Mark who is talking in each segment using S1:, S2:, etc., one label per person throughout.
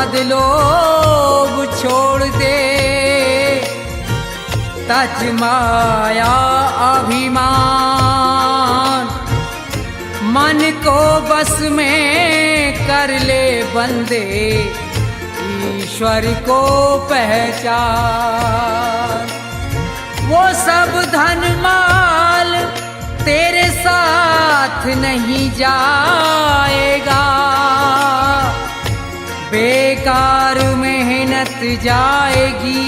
S1: मद लोभ छोड़ दे, तज माया अभिमान, मन को बस में कर ले बंदे, ईश्वर को पहचान। वो सब धन माल तेरे साथ नहीं जाएगा, बेकार मेहनत जाएगी,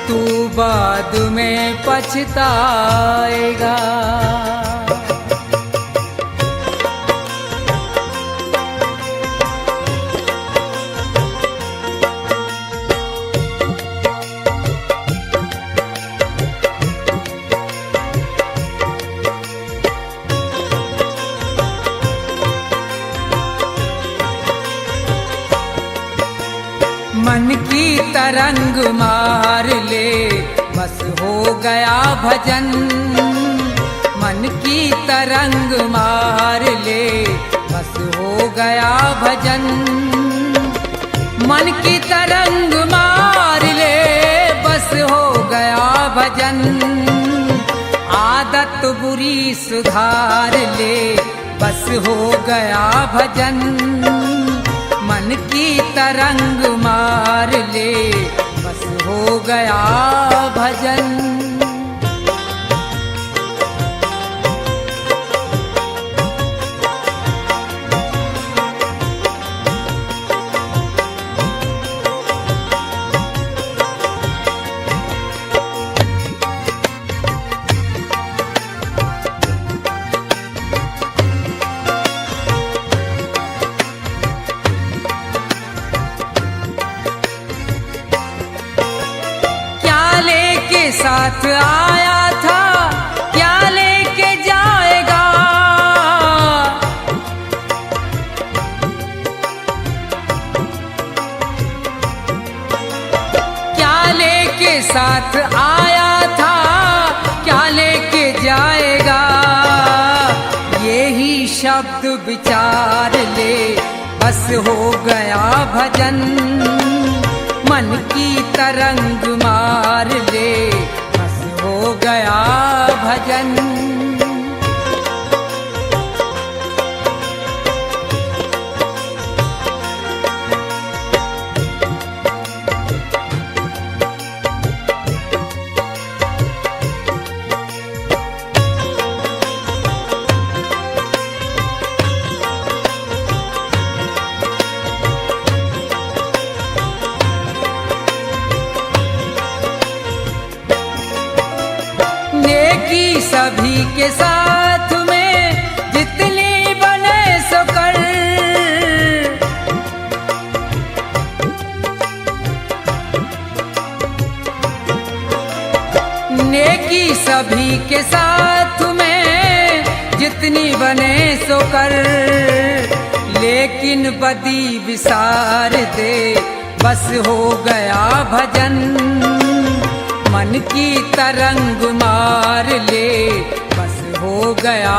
S1: तू बाद में पछताएगा। मन की तरंग मार ले, बस हो गया भजन। मन की तरंग मार ले, बस हो गया भजन। मन की तरंग मार ले, बस हो गया भजन। आदत बुरी सुधार ले, बस हो गया भजन। मन की तरंग मार ले, बस हो गया भजन। साथ आया था, क्या लेके जाएगा? क्या लेके साथ आया था, क्या लेके जाएगा? यही शब्द विचार ले, बस हो गया भजन। मन की तरंग मार ले, बस हो गया भजन। सभी के साथ में जितनी बने सो कर, नेकी सभी के साथ में जितनी बने सो कर। लेकिन बदी विसार दे, बस हो गया भजन। मन की तरंग मार ले, बस हो गया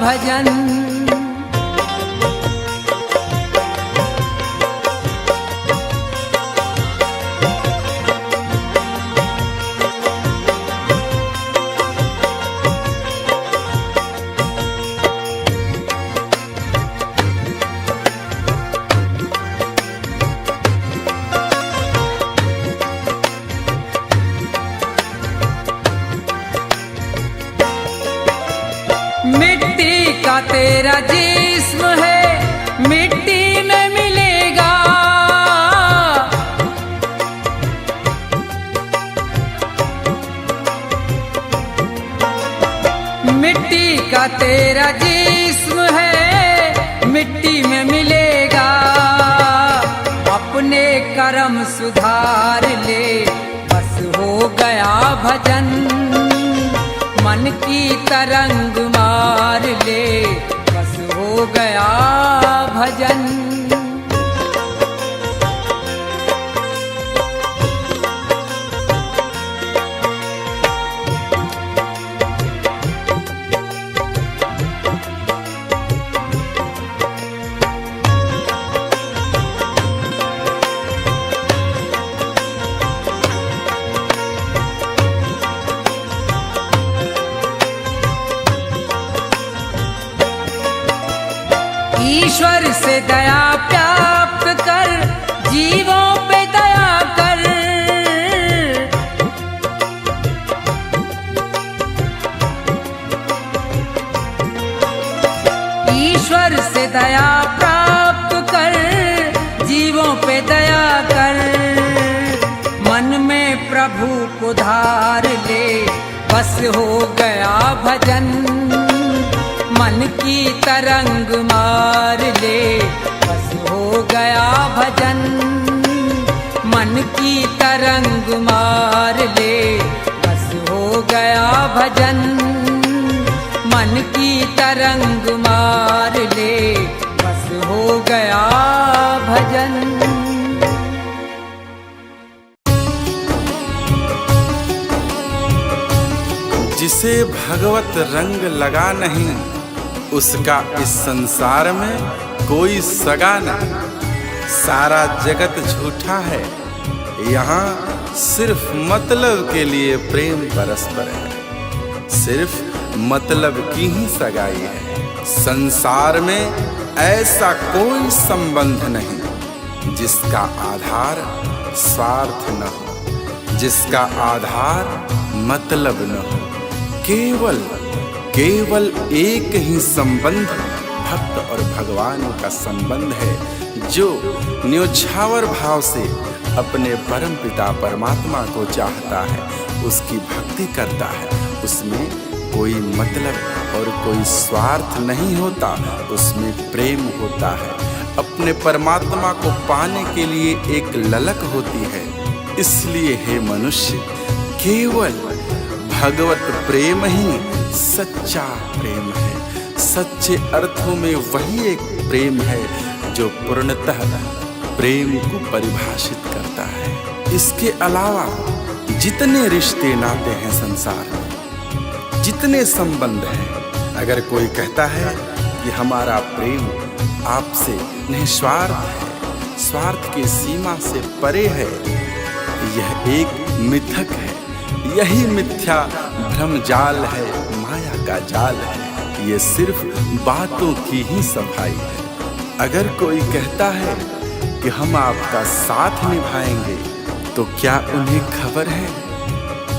S1: भजन। मिट्टी का तेरा जिस्म है, मिट्टी में मिलेगा। मिट्टी का तेरा जिस्म है, मिट्टी में मिलेगा। अपने कर्म सुधार ले, बस हो गया भजन। मन की तरंग मार ले, बस हो गया भजन। ईश्वर से दया प्राप्त कर, जीवों पे दया कर। ईश्वर से दया प्राप्त कर, जीवों पे दया कर। मन में प्रभु को धार ले, बस हो गया भजन। मन की तरंग मार ले, बस हो गया भजन। मन की तरंग मार ले, बस हो गया भजन। मन की तरंग मार ले, बस हो गया भजन।
S2: जिसे भगवत रंग लगा नहीं, उसका इस संसार में कोई सगा नहीं। सारा जगत झूठा है, यहाँ सिर्फ मतलब के लिए प्रेम परस्पर है। सिर्फ मतलब की ही सगाई है। संसार में ऐसा कोई संबंध नहीं जिसका आधार स्वार्थ न हो, जिसका आधार मतलब न हो। केवल एक ही संबंध भक्त और भगवान का संबंध है, जो न्योछावर भाव से अपने परम पिता परमात्मा को चाहता है, उसकी भक्ति करता है। उसमें कोई मतलब और कोई स्वार्थ नहीं होता, उसमें प्रेम होता है। अपने परमात्मा को पाने के लिए एक ललक होती है। इसलिए हे मनुष्य, केवल भगवत प्रेम ही सच्चा प्रेम है। सच्चे अर्थों में वही एक प्रेम है जो पूर्णतः प्रेम को परिभाषित करता है। इसके अलावा जितने रिश्ते नाते हैं संसार में, जितने संबंध हैं, अगर कोई कहता है कि हमारा प्रेम आपसे निस्वार्थ है, स्वार्थ की सीमा से परे है, यह एक मिथक है। यही मिथ्या भ्रम जाल है, माया का जाल है। ये सिर्फ बातों की ही सफाई है। अगर कोई कहता है कि हम आपका साथ निभाएंगे, तो क्या उन्हें खबर है,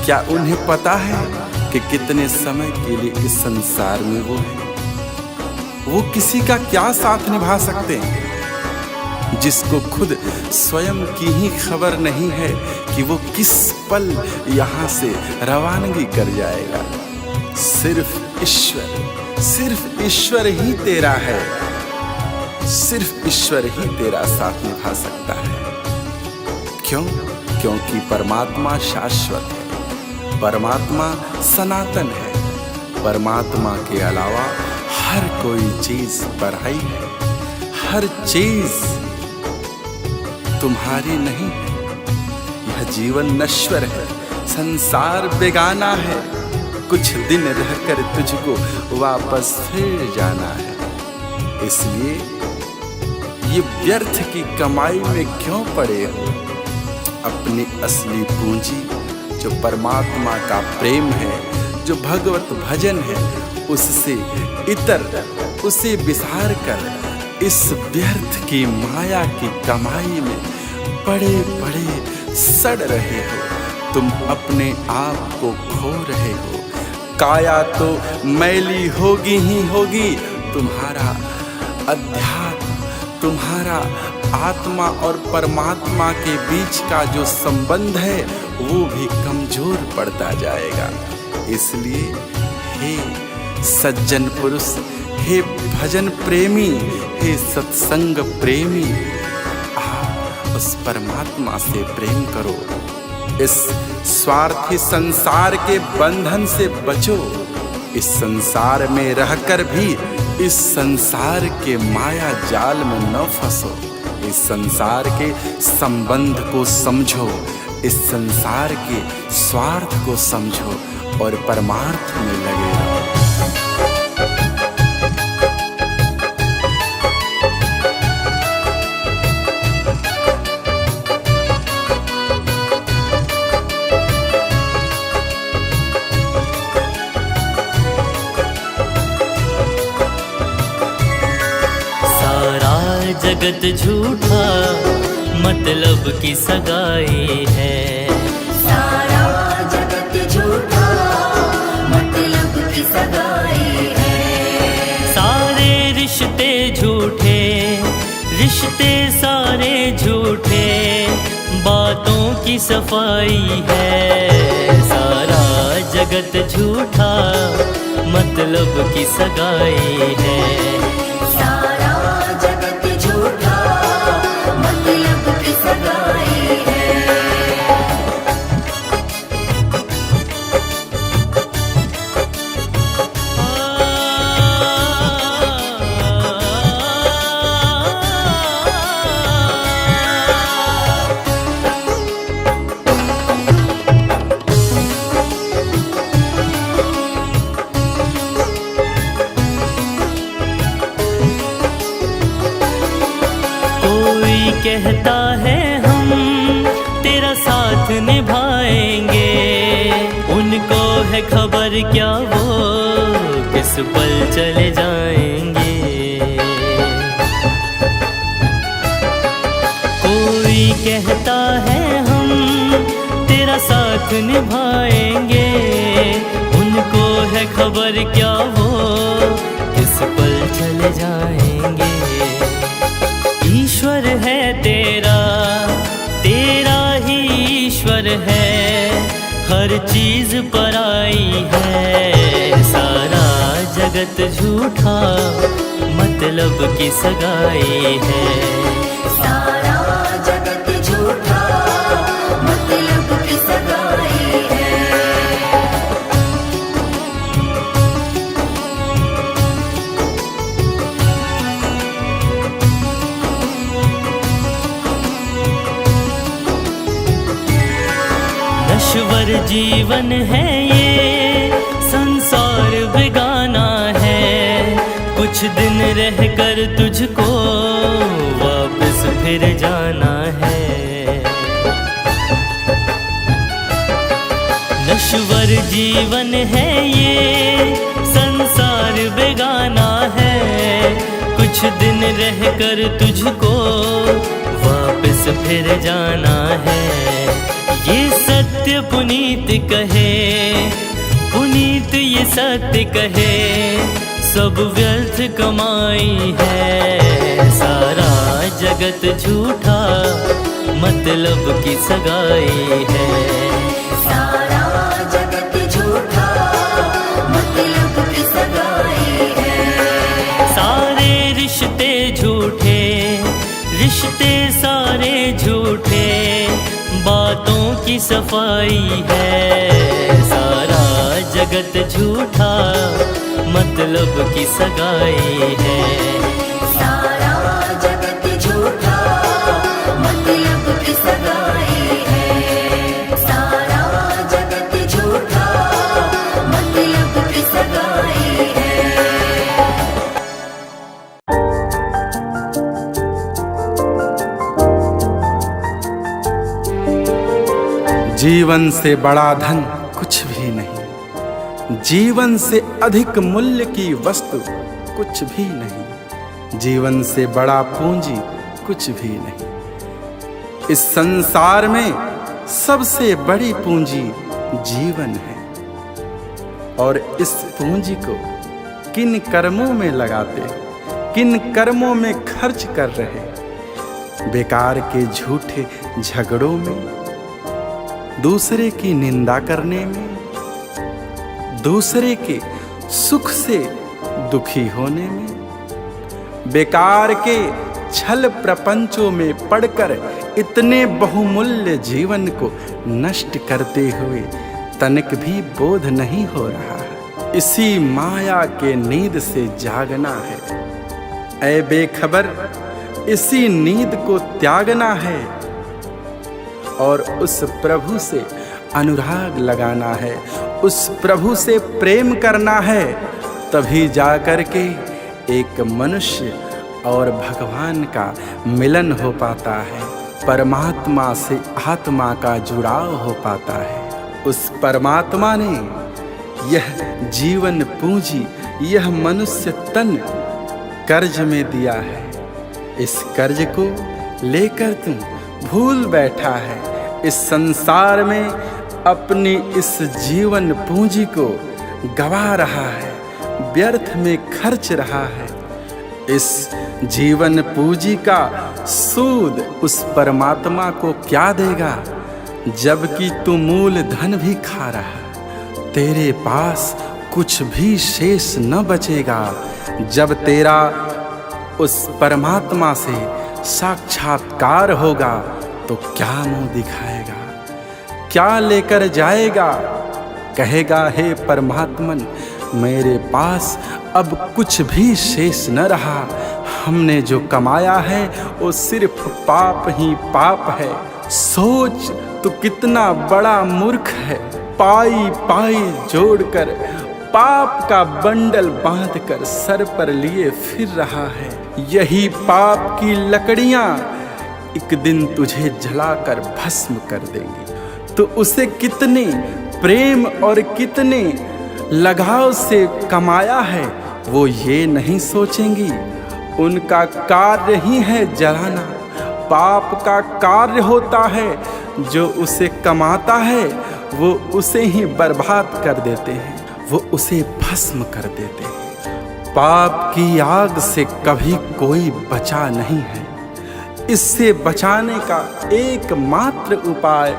S2: क्या उन्हें पता है कि कितने समय के लिए इस संसार में वो है? वो किसी का क्या साथ निभा सकते हैं जिसको खुद स्वयं की ही खबर नहीं है कि वो किस पल यहाँ से रवानगी कर जाएगा। सिर्फ ईश्वर ही तेरा है। सिर्फ ईश्वर ही तेरा साथ निभा सकता है। क्यों? क्योंकि परमात्मा शाश्वत है, परमात्मा सनातन है। परमात्मा के अलावा हर कोई चीज पराई है। हर चीज तुम्हारी नहीं है। यह जीवन नश्वर है, संसार बेगाना है। कुछ दिन रहकर तुझको वापस फिर जाना है। इसलिए ये व्यर्थ की कमाई में क्यों पड़े हो? अपनी असली पूंजी जो परमात्मा का प्रेम है, जो भगवत भजन है, उससे इतर उसे विसार कर इस व्यर्थ की माया की कमाई में पड़े पड़े सड़ रहे हो। तुम अपने आप को खो रहे हो। काया तो मैली होगी ही होगी। तुम्हारा अध्यात्म, तुम्हारा आत्मा और परमात्मा के बीच का जो संबंध है वो भी कमजोर पड़ता जाएगा। इसलिए हे सज्जन पुरुष, हे भजन प्रेमी, हे सत्संग प्रेमी, आप उस परमात्मा से प्रेम करो। इस स्वार्थी संसार के बंधन से बचो। इस संसार में रहकर भी इस संसार के माया जाल में न फंसो। इस संसार के संबंध को समझो, इस संसार के स्वार्थ को समझो और परमार्थ में लगे रहो।
S3: जगत झूठा, मतलब की सगाई है।
S4: सारा जगत झूठा, मतलब की सगाई है।
S3: सारे रिश्ते झूठे, रिश्ते सारे झूठे, बातों की सफाई है। सारा जगत झूठा, मतलब की सगाई है।
S4: सारा जगत झूठा, मतलब की सगाई है।
S3: कहता है हम तेरा साथ निभाएंगे, उनको है खबर क्या वो किस पल चले जाएंगे। कोई कहता है हम तेरा साथ निभाएंगे, उनको है खबर क्या वो किस पल चले जाएंगे। ईश्वर है तेरा, तेरा ही ईश्वर है, हर चीज पराई है। सारा जगत झूठा, मतलब की सगाई है।
S4: सारा जगत झूठा, मतलब की सगाई है।
S3: नश्वर जीवन है ये, संसार बेगाना है, कुछ दिन रह कर तुझको वापस फिर जाना है। नश्वर जीवन है ये, संसार बेगाना है, कुछ दिन रह कर तुझको वापस फिर जाना है। ये सत्य पुनीत कहे, पुनीत ये सत्य कहे, सब व्यर्थ कमाई है। सारा जगत झूठा, मतलब की सगाई है।
S4: सारा जगत झूठा, मतलब की सगाई है।
S3: सारे रिश्ते झूठे, रिश्ते सारे झूठे, बातों की सफाई है। सारा जगत झूठा, मतलब की सगाई है।
S4: सारा जगत झूठा, मतलब की सगाई है। सारा जगत झूठा, मतलब की सगाई है।
S2: जीवन से बड़ा धन कुछ भी नहीं, जीवन से अधिक मूल्य की वस्तु कुछ भी नहीं, जीवन से बड़ा पूंजी कुछ भी नहीं। इस संसार में सबसे बड़ी पूंजी जीवन है, और इस पूंजी को किन कर्मों में लगाते, किन कर्मों में खर्च कर रहे। बेकार के झूठे झगड़ों में, दूसरे की निंदा करने में, दूसरे के सुख से दुखी होने में, बेकार के छल प्रपंचों में पड़कर इतने बहुमूल्य जीवन को नष्ट करते हुए तनिक भी बोध नहीं हो रहा। इसी माया के नींद से जागना है, ऐ बेखबर, इसी नींद को त्यागना है और उस प्रभु से अनुराग लगाना है, उस प्रभु से प्रेम करना है। तभी जाकर के एक मनुष्य और भगवान का मिलन हो पाता है, परमात्मा से आत्मा का जुड़ाव हो पाता है। उस परमात्मा ने यह जीवन पूंजी, यह मनुष्य तन कर्ज में दिया है, इस कर्ज को लेकर तू भूल बैठा है। इस संसार में अपनी इस जीवन पूंजी को गवा रहा है, व्यर्थ में खर्च रहा है। इस जीवन पूंजी का सूद उस परमात्मा को क्या देगा, जबकि तू मूल धन भी खा रहा। तेरे पास कुछ भी शेष न बचेगा। जब तेरा उस परमात्मा से साक्षात्कार होगा तो क्या मुंह दिखाएगा, क्या लेकर जाएगा? कहेगा, हे परमात्मन, मेरे पास अब कुछ भी शेष न रहा। हमने जो कमाया है वो सिर्फ पाप ही पाप है। सोच तू कितना बड़ा मूर्ख है। पाई पाई जोड़कर पाप का बंडल बांधकर सर पर लिए फिर रहा है। यही पाप की लकड़ियां एक दिन तुझे जलाकर भस्म कर देंगी। तो उसे कितने प्रेम और कितने लगाव से कमाया है वो ये नहीं सोचेंगी। उनका कार्य ही है जलाना। पाप का कार्य होता है, जो उसे कमाता है वो उसे ही बर्बाद कर देते हैं, वो उसे भस्म कर देते हैं। पाप की आग से कभी कोई बचा नहीं है। इससे बचाने का एकमात्र उपाय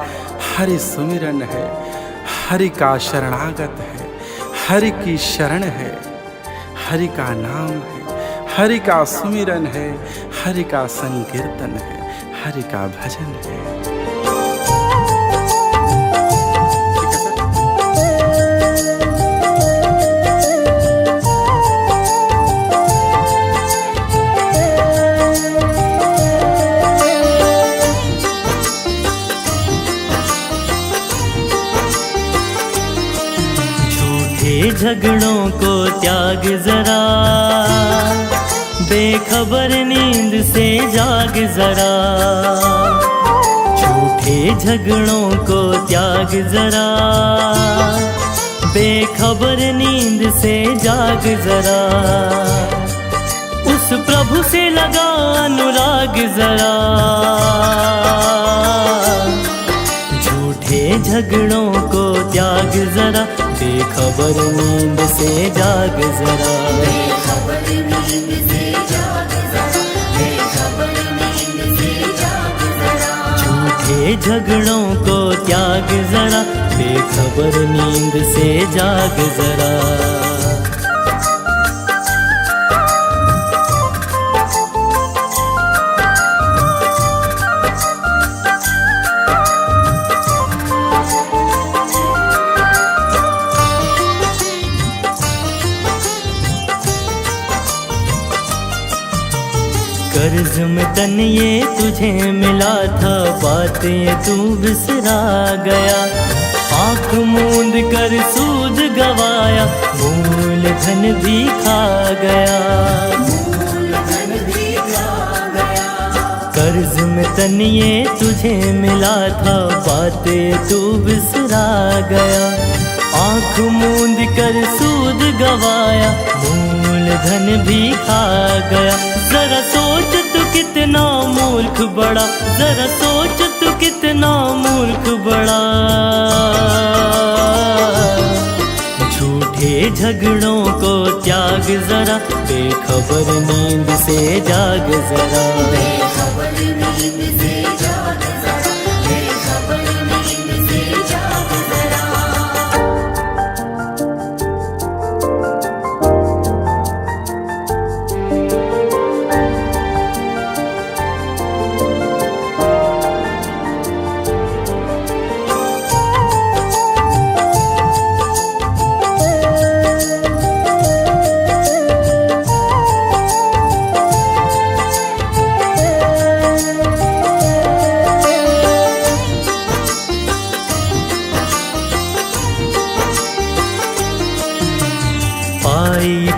S2: हरि सुमिरन है, हरि का शरणागत है, हरि की शरण है, हरि का नाम है, हरि का सुमिरन है, हरि का संकीर्तन है, हरि का भजन है।
S3: झगड़ों को त्याग जरा, बेखबर नींद से जाग जरा। झूठे झगड़ों को त्याग जरा, बेखबर नींद से जाग जरा। उस प्रभु से लगा अनुराग जरा। झूठे झगड़ों को त्याग जरा, बेखबर नींद से जाग जरा।
S4: बेखबर नींद से जाग जरा, बेखबर नींद से जाग जरा।
S3: झूठे झगड़ों को त्याग जरा, बेखबर नींद से जाग जरा। कर्ज में तन ये तुझे मिला था, बात ये तू बिसरा गया। आँख मूंद कर सूद गवाया, मूल धन भी खा गया।
S4: मूल धन भी खा गया।
S3: कर्ज में तन ये तुझे मिला था, बात ये तू बिसरा गया। आँख मूंद कर सूद गवाया, मूल धन भी खा गया। जरा सोच तू कितना मूर्ख बड़ा, जरा सोच तू कितना मूर्ख बड़ा। झूठे झगड़ों को त्याग जरा, बेखबर नींद से जाग जरा।
S4: बेखबर नींद से जाग जरा, बेखबर नींद से जाग जरा।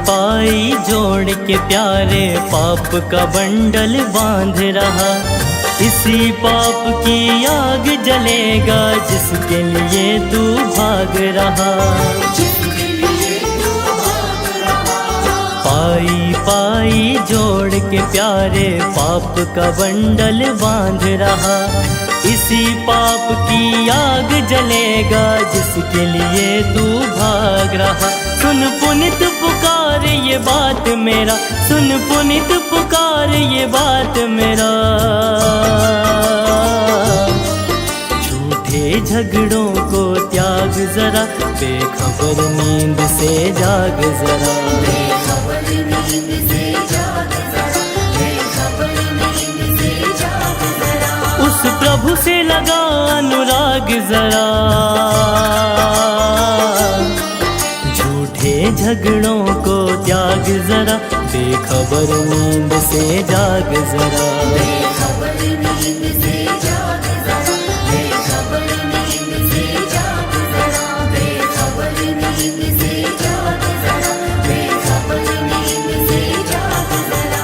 S3: पाई जोड़ के प्यारे पाप का बंडल बांध रहा। इसी पाप की आग जलेगा, जिसके लिए तू भाग रहा।
S4: जिसके लिए तू भाग रहा।
S3: पाई पाई जोड़ के प्यारे पाप का बंडल बांध रहा। इसी पाप की आग जलेगा जिसके लिए तू भाग रहा। सुन पुनित पुकार ये बात मेरा, सुन पुनित पुकार ये बात मेरा। झूठे झगड़ों को त्याग जरा, बेखबर नींद से जाग जरा।
S4: बेखबर नींद से जाग जरा, बेखबर नींद से जाग जरा।
S3: उस प्रभु से लगा अनुराग जरा। झूठे झगड़ों को त्याग जरा, बेखबर नींद से जाग जरा।
S4: बेखबर नींद से जाग जरा, बेखबर नींद से जाग जरा। बेखबर नींद से जाग जरा, बेखबर नींद से जाग जरा।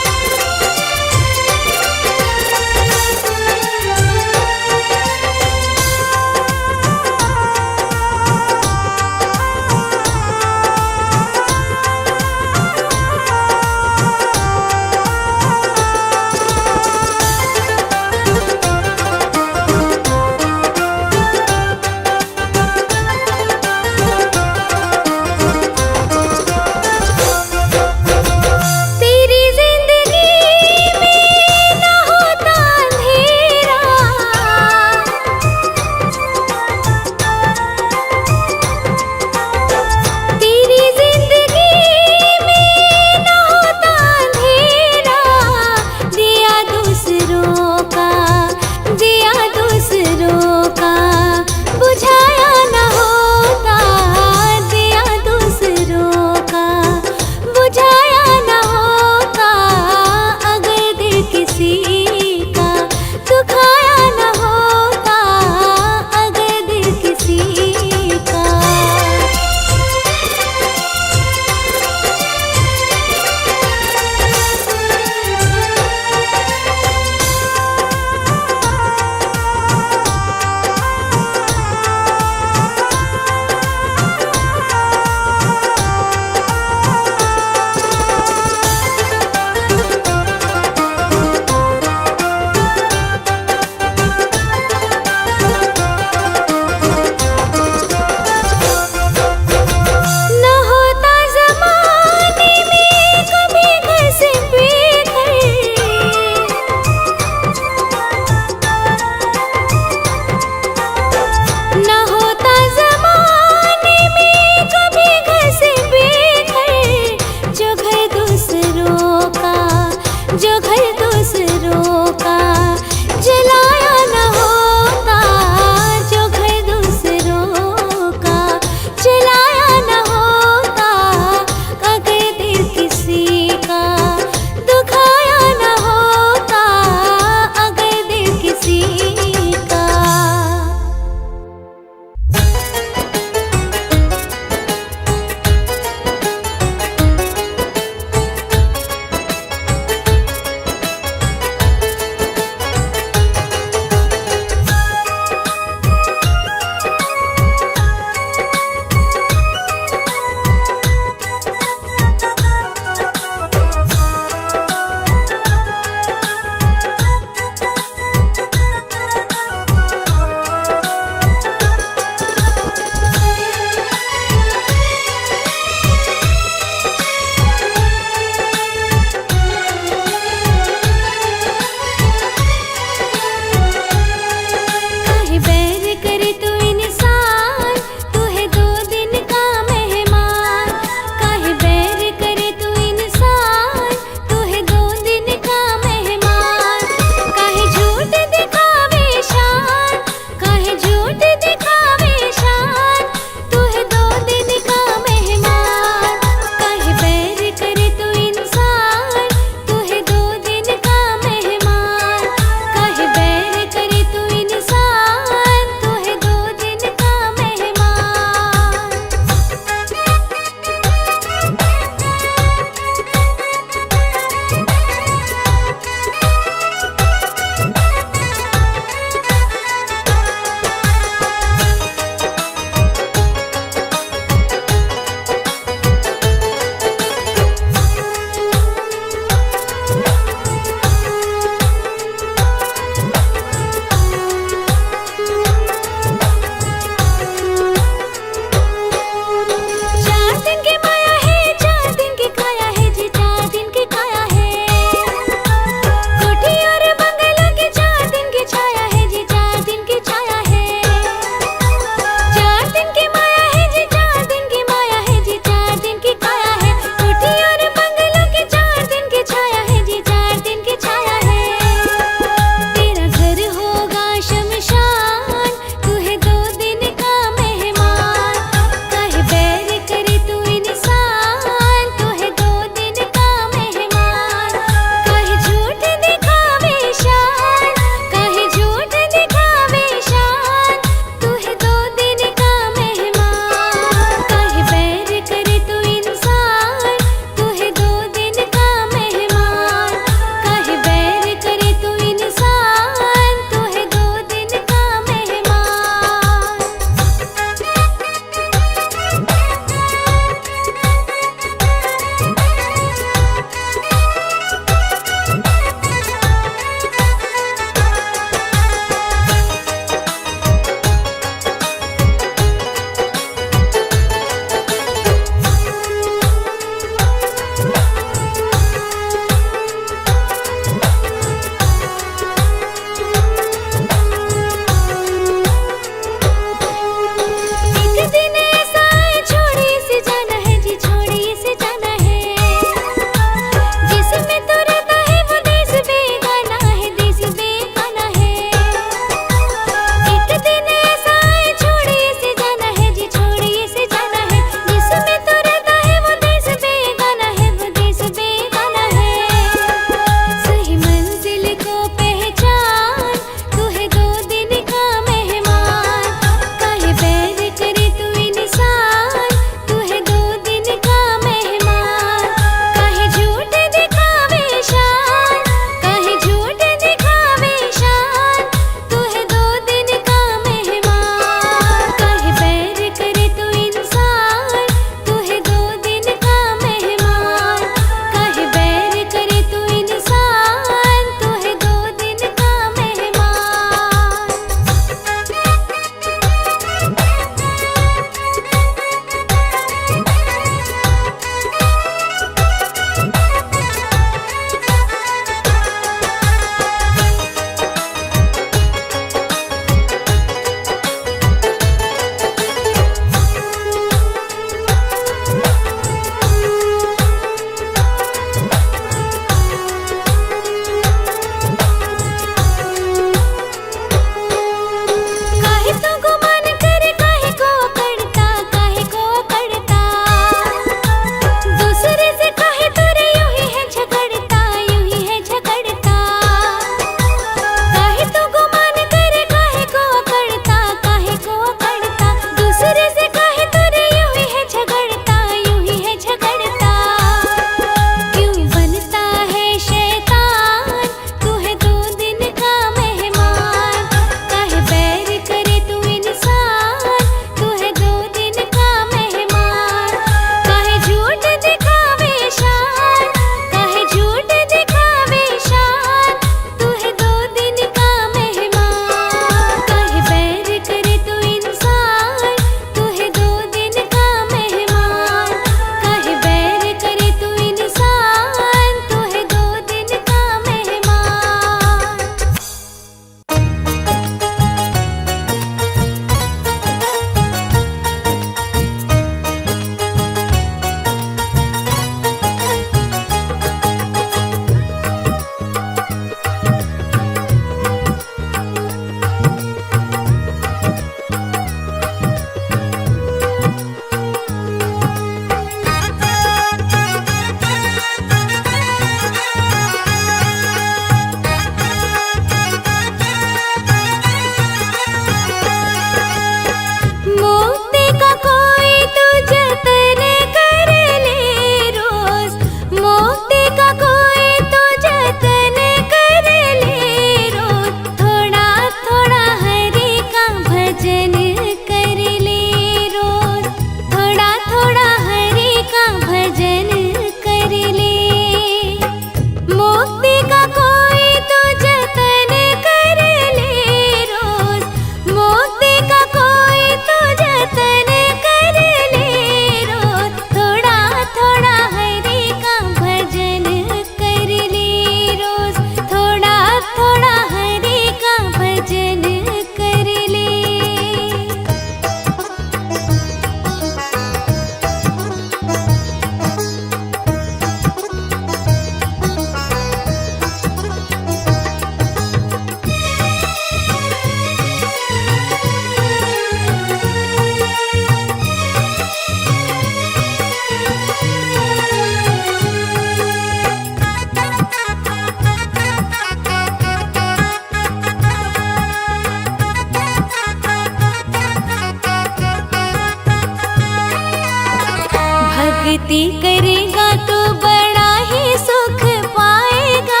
S4: भक्ति करेगा तो बड़ा ही सुख पाएगा,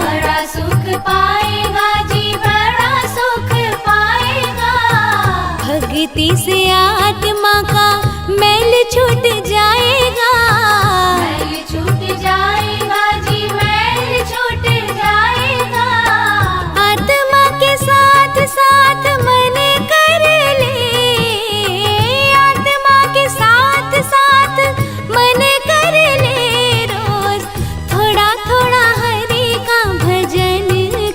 S4: बड़ा सुख पाएगा जी, बड़ा सुख पाएगा। भक्ति से आत्मा का मैल छूट जाएगा, मैल छूट जाएगा जी, मैल छूट जाएगा। आत्मा के साथ साथ मन कर ले, आत्मा के साथ साथ मन कर ले। रोज थोड़ा थोड़ा हरि का भजन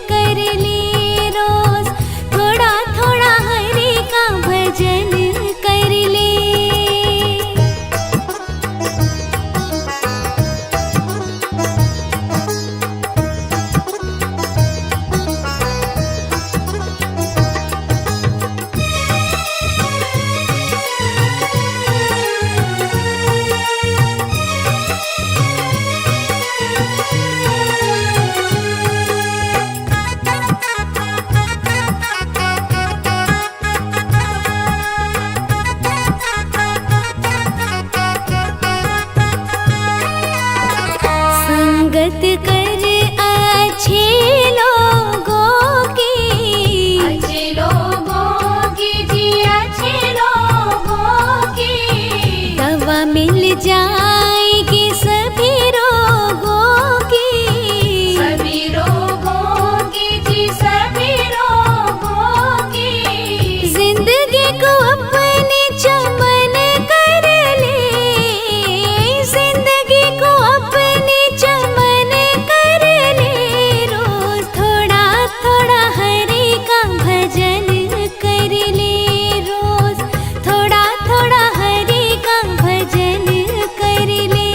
S4: कर ले, रोज थोड़ा थोड़ा हरि का भजन कर ले। संगत कर अच्छे लोगों की, अच्छे लोगों की जी, अच्छे लोगों की। दवा मिल जाएगी सभी रोगों की, सभी रोगों की जी, सभी रोगों की। जिंदगी को अपने चमन कर ले, जिंदगी को अपने चमन कर ले। रोज थोड़ा थोड़ा हरि का भजन कर ले, रोज थोड़ा थोड़ा हरि का भजन कर ले।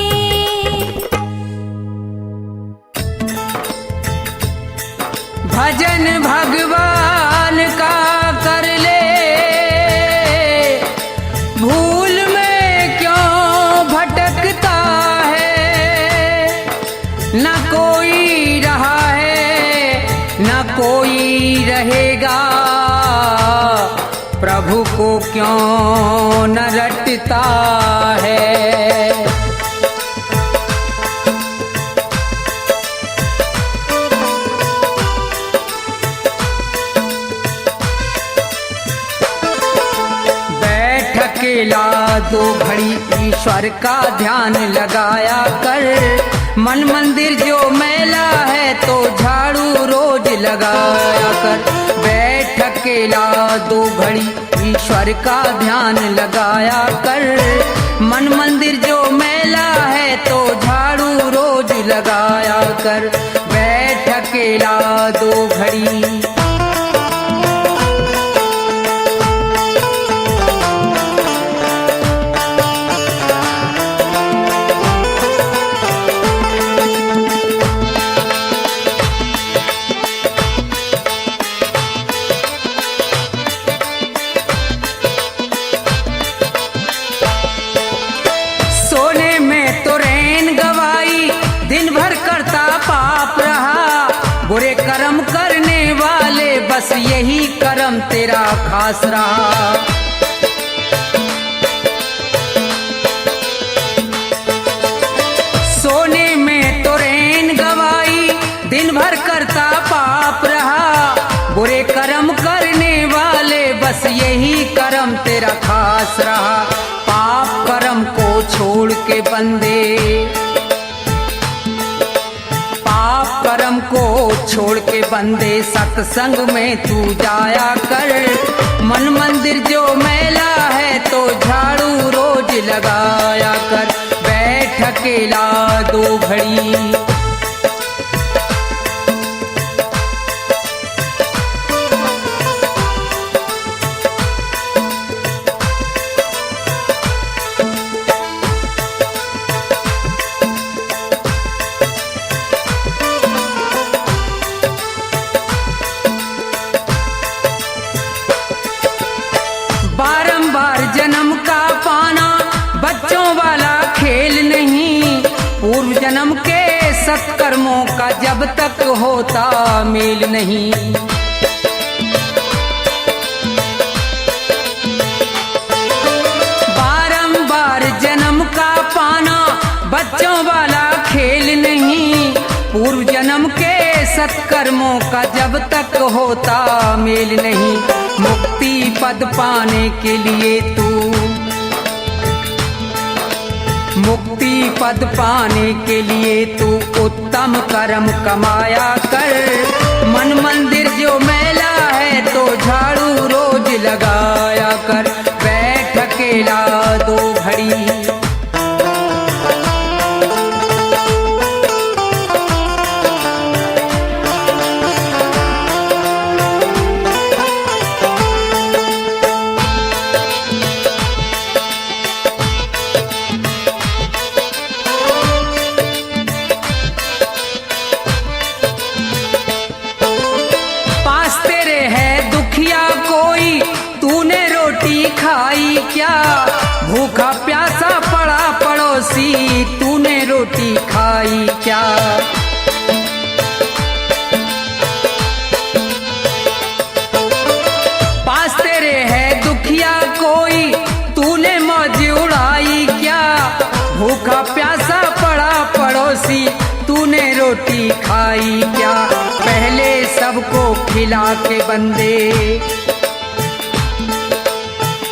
S1: भजन भगवान का कर ले, भूल में क्यों भटकता है। न कोई रहा है न कोई रहेगा, प्रभु को क्यों न रटता है। अकेला दो घड़ी ईश्वर का ध्यान लगाया कर। मन मंदिर जो मैला है तो झाड़ू रोज लगाया कर। बैठ अकेला दो घड़ी ईश्वर का ध्यान लगाया कर। मन मंदिर जो मैला है तो झाड़ू रोज लगाया कर। बैठ अकेला दो घड़ी। दिन भर करता पाप रहा, बुरे कर्म करने वाले बस यही कर्म तेरा खास रहा। सोने में तो रैन गवाई, दिन भर करता पाप रहा, बुरे कर्म करने वाले बस यही कर्म तेरा खास रहा। पाप कर्म को छोड़ के बंदे, कर्म को छोड़ के बंदे सत्संग में तू जाया कर। मन मंदिर जो मैला है तो झाड़ू रोज लगाया कर। बैठ अकेला दो घड़ी। बारंबार जन्म का पाना बच्चों वाला खेल नहीं। पूर्व जन्म के सत्कर्मों का जब तक होता मेल नहीं। बारंबार जन्म का पाना सत्कर्मों का जब तक होता मेल नहीं, मुक्ति पद पाने के लिए तू, मुक्ति पद पाने के लिए तू उत्तम कर्म कमाया कर। मन मंदिर जो मैला है तो झाड़ू रोज लगाया कर। बैठ अकेला 2 घड़ी, खाई क्या? भूखा प्यासा पड़ा पड़ोसी, तूने रोटी खाई क्या? पास तेरे है दुखिया कोई, तूने मौज उड़ाई क्या? भूखा प्यासा पड़ा पड़ोसी, तूने रोटी खाई क्या? पहले सबको खिला के बंदे,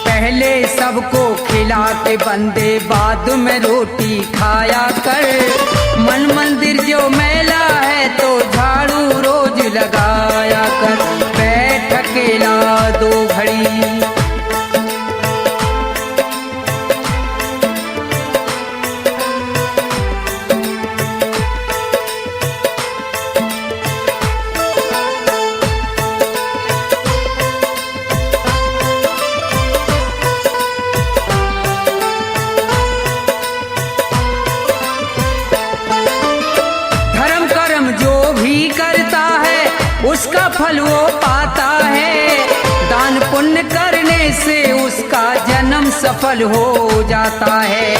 S1: पहले सबको खिला के बंदे, बाद में रोटी खाया कर। मन मंदिर जो मैला है तो झाड़ू रोज लगाया कर। बैठ अकेला 2 घड़ी, उसका फल वो पाता है। दान पुण्य करने से उसका जन्म सफल हो जाता है।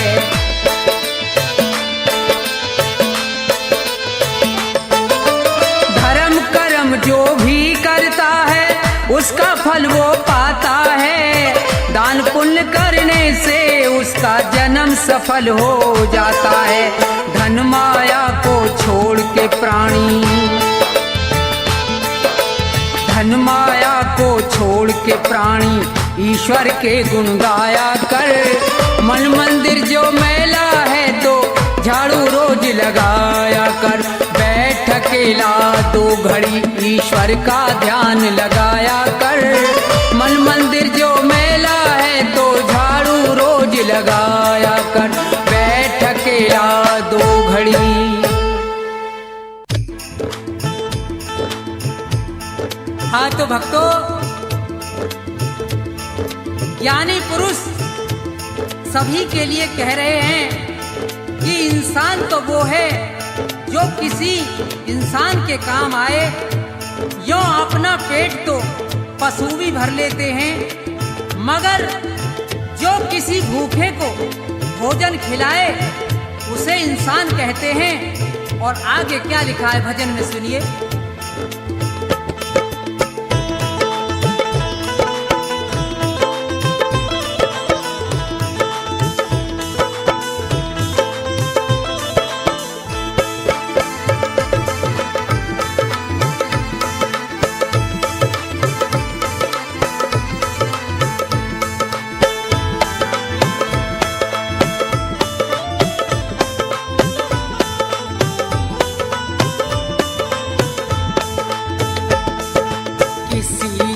S1: धर्म कर्म जो भी करता है उसका फल वो पाता है। दान पुण्य करने से उसका जन्म सफल हो जाता है। धन माया को छोड़ के प्राणी, धन माया को छोड़ के प्राणी ईश्वर के गुण गाया कर। मन मंदिर जो मैला है तो झाड़ू रोज लगाया कर। बैठ अकेला 2 घड़ी ईश्वर का ध्यान लगाया कर। मन मंदिर जो मैला है तो झाड़ू रोज लगाया कर। बैठ अकेला 2 घड़ी। हाँ तो भक्तों, ज्ञानी पुरुष सभी के लिए कह रहे हैं कि इंसान तो वो है जो किसी इंसान के काम आए। यों अपना पेट तो पशु भी भर लेते हैं, मगर जो किसी भूखे को भोजन खिलाए उसे इंसान कहते हैं। और आगे क्या लिखा है भजन में सुनिए।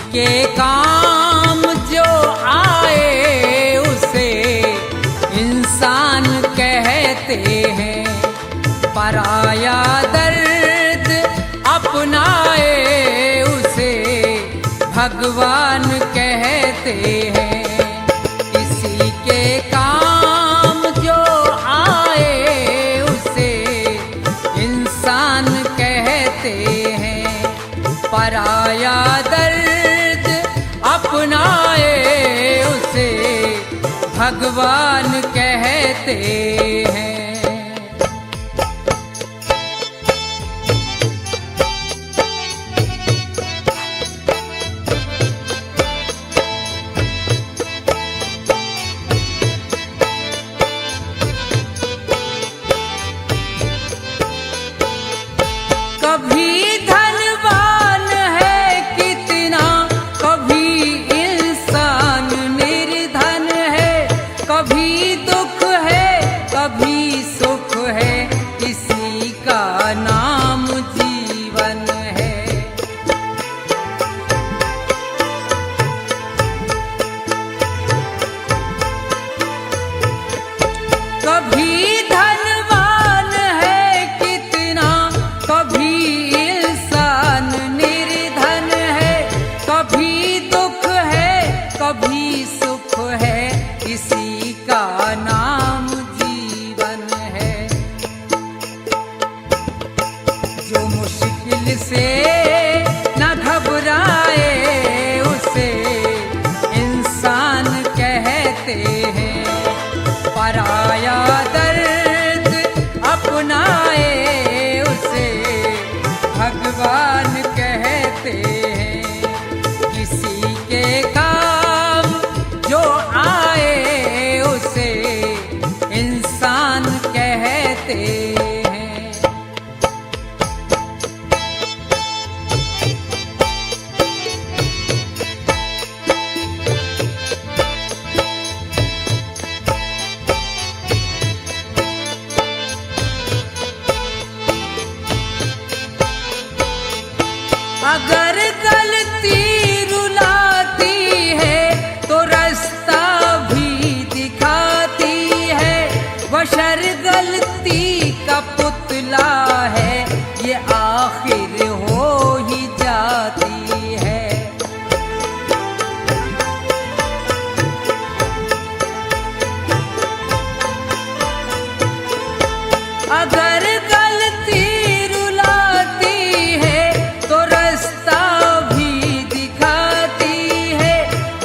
S1: के काम जो आए उसे इंसान कहते हैं। पराया दर्द अपनाए उसे भगवान कहते हैं। किसी के काम जो आए उसे इंसान कहते हैं। पराया दर्द अपनाए उसे भगवान कहते हैं। कभी धन भी सुख है, इसी का नाम जीवन है। जो मुश्किल से न घबराए उसे इंसान कहते हैं, पराया दर्द अपनाए उसे भगवान कहते हैं। किसी के काम जो आए उसे इंसान कहते हैं। अगर गलती रुलाती है तो रास्ता भी दिखाती है, बशर गलती का पुतला है, ये आखिर हो ही जाती है। अगर गलती रुलाती है तो रास्ता भी दिखाती है,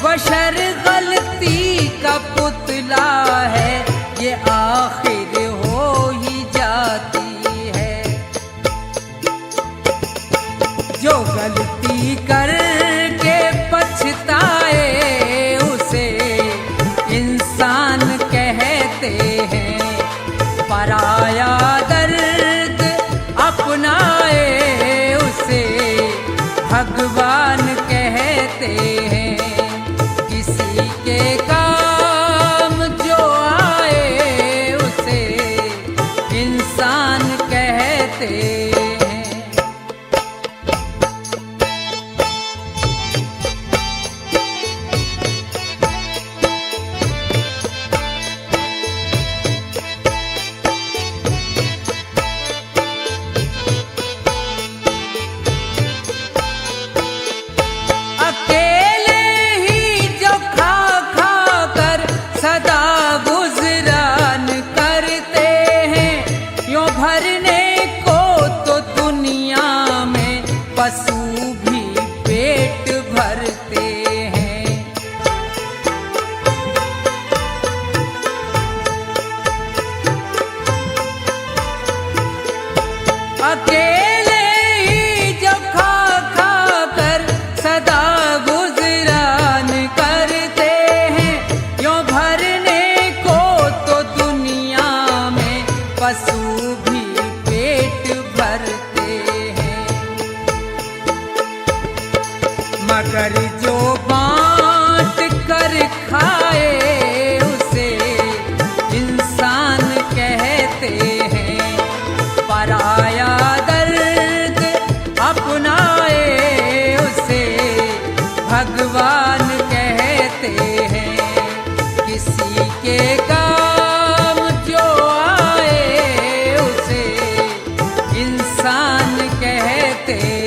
S1: बशर गलती का पुतला है, ये आखिर हो ही जाती है। जो गलती करके पछताए उसे इंसान कहते हैं, पराया दर्द अपनाए उसे भगवान कहते हैं। किसी के काम जो आए उसे इंसान कहते हैं। अकेले ही जो खा खा कर सदा गुजरान करते हैं, यूं भरने को तो दुनिया में पशु भी पेट भरते हैं। अकेले ही जो खा खा कर सदा गुजरान करते हैं, यूं भरने को तो दुनिया में पशु भी पेट भरते हैं। मगर जो बांट कर खाए उसे इंसान कहते हैं, पराया दर्द अपनाए उसे भगवान कहते हैं। किसी के काम जो आए उसे इंसान कहते हैं।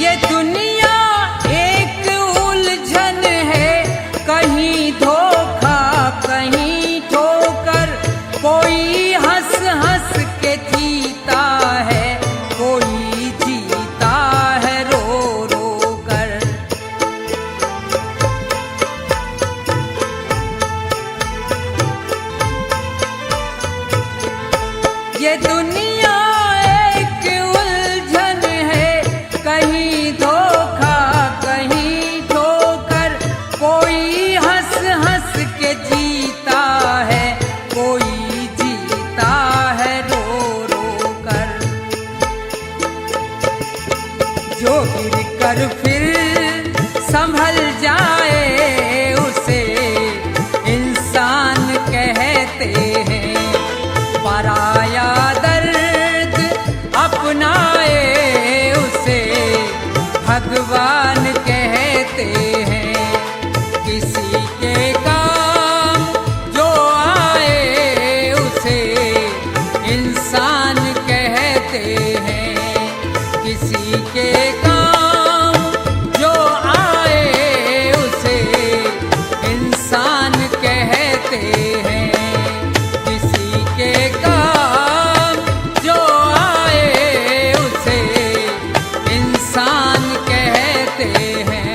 S1: ये दुनिया एक उलझन है, कहीं धोखा कहीं ठोकर, कोई हंस हंस के जीता है, कोई जीता है रो रो कर। ये दुनिया एक उलझन है, कहीं धोखा कहीं ठोकर, कोई हंस हंस के जीता है, कोई जीता है रो रो कर। जो गिर कर फिर संभल जाए उसे इंसान कहते हैं, पराया दर्द अपनाए उसे भगवान कहते हैं, किसी के काम जो आए उसे इंसान कहते हैं। किसी के काम जो आए उसे इंसान कहते हैं। किसी के काम जो आए उसे इंसान कहते हैं।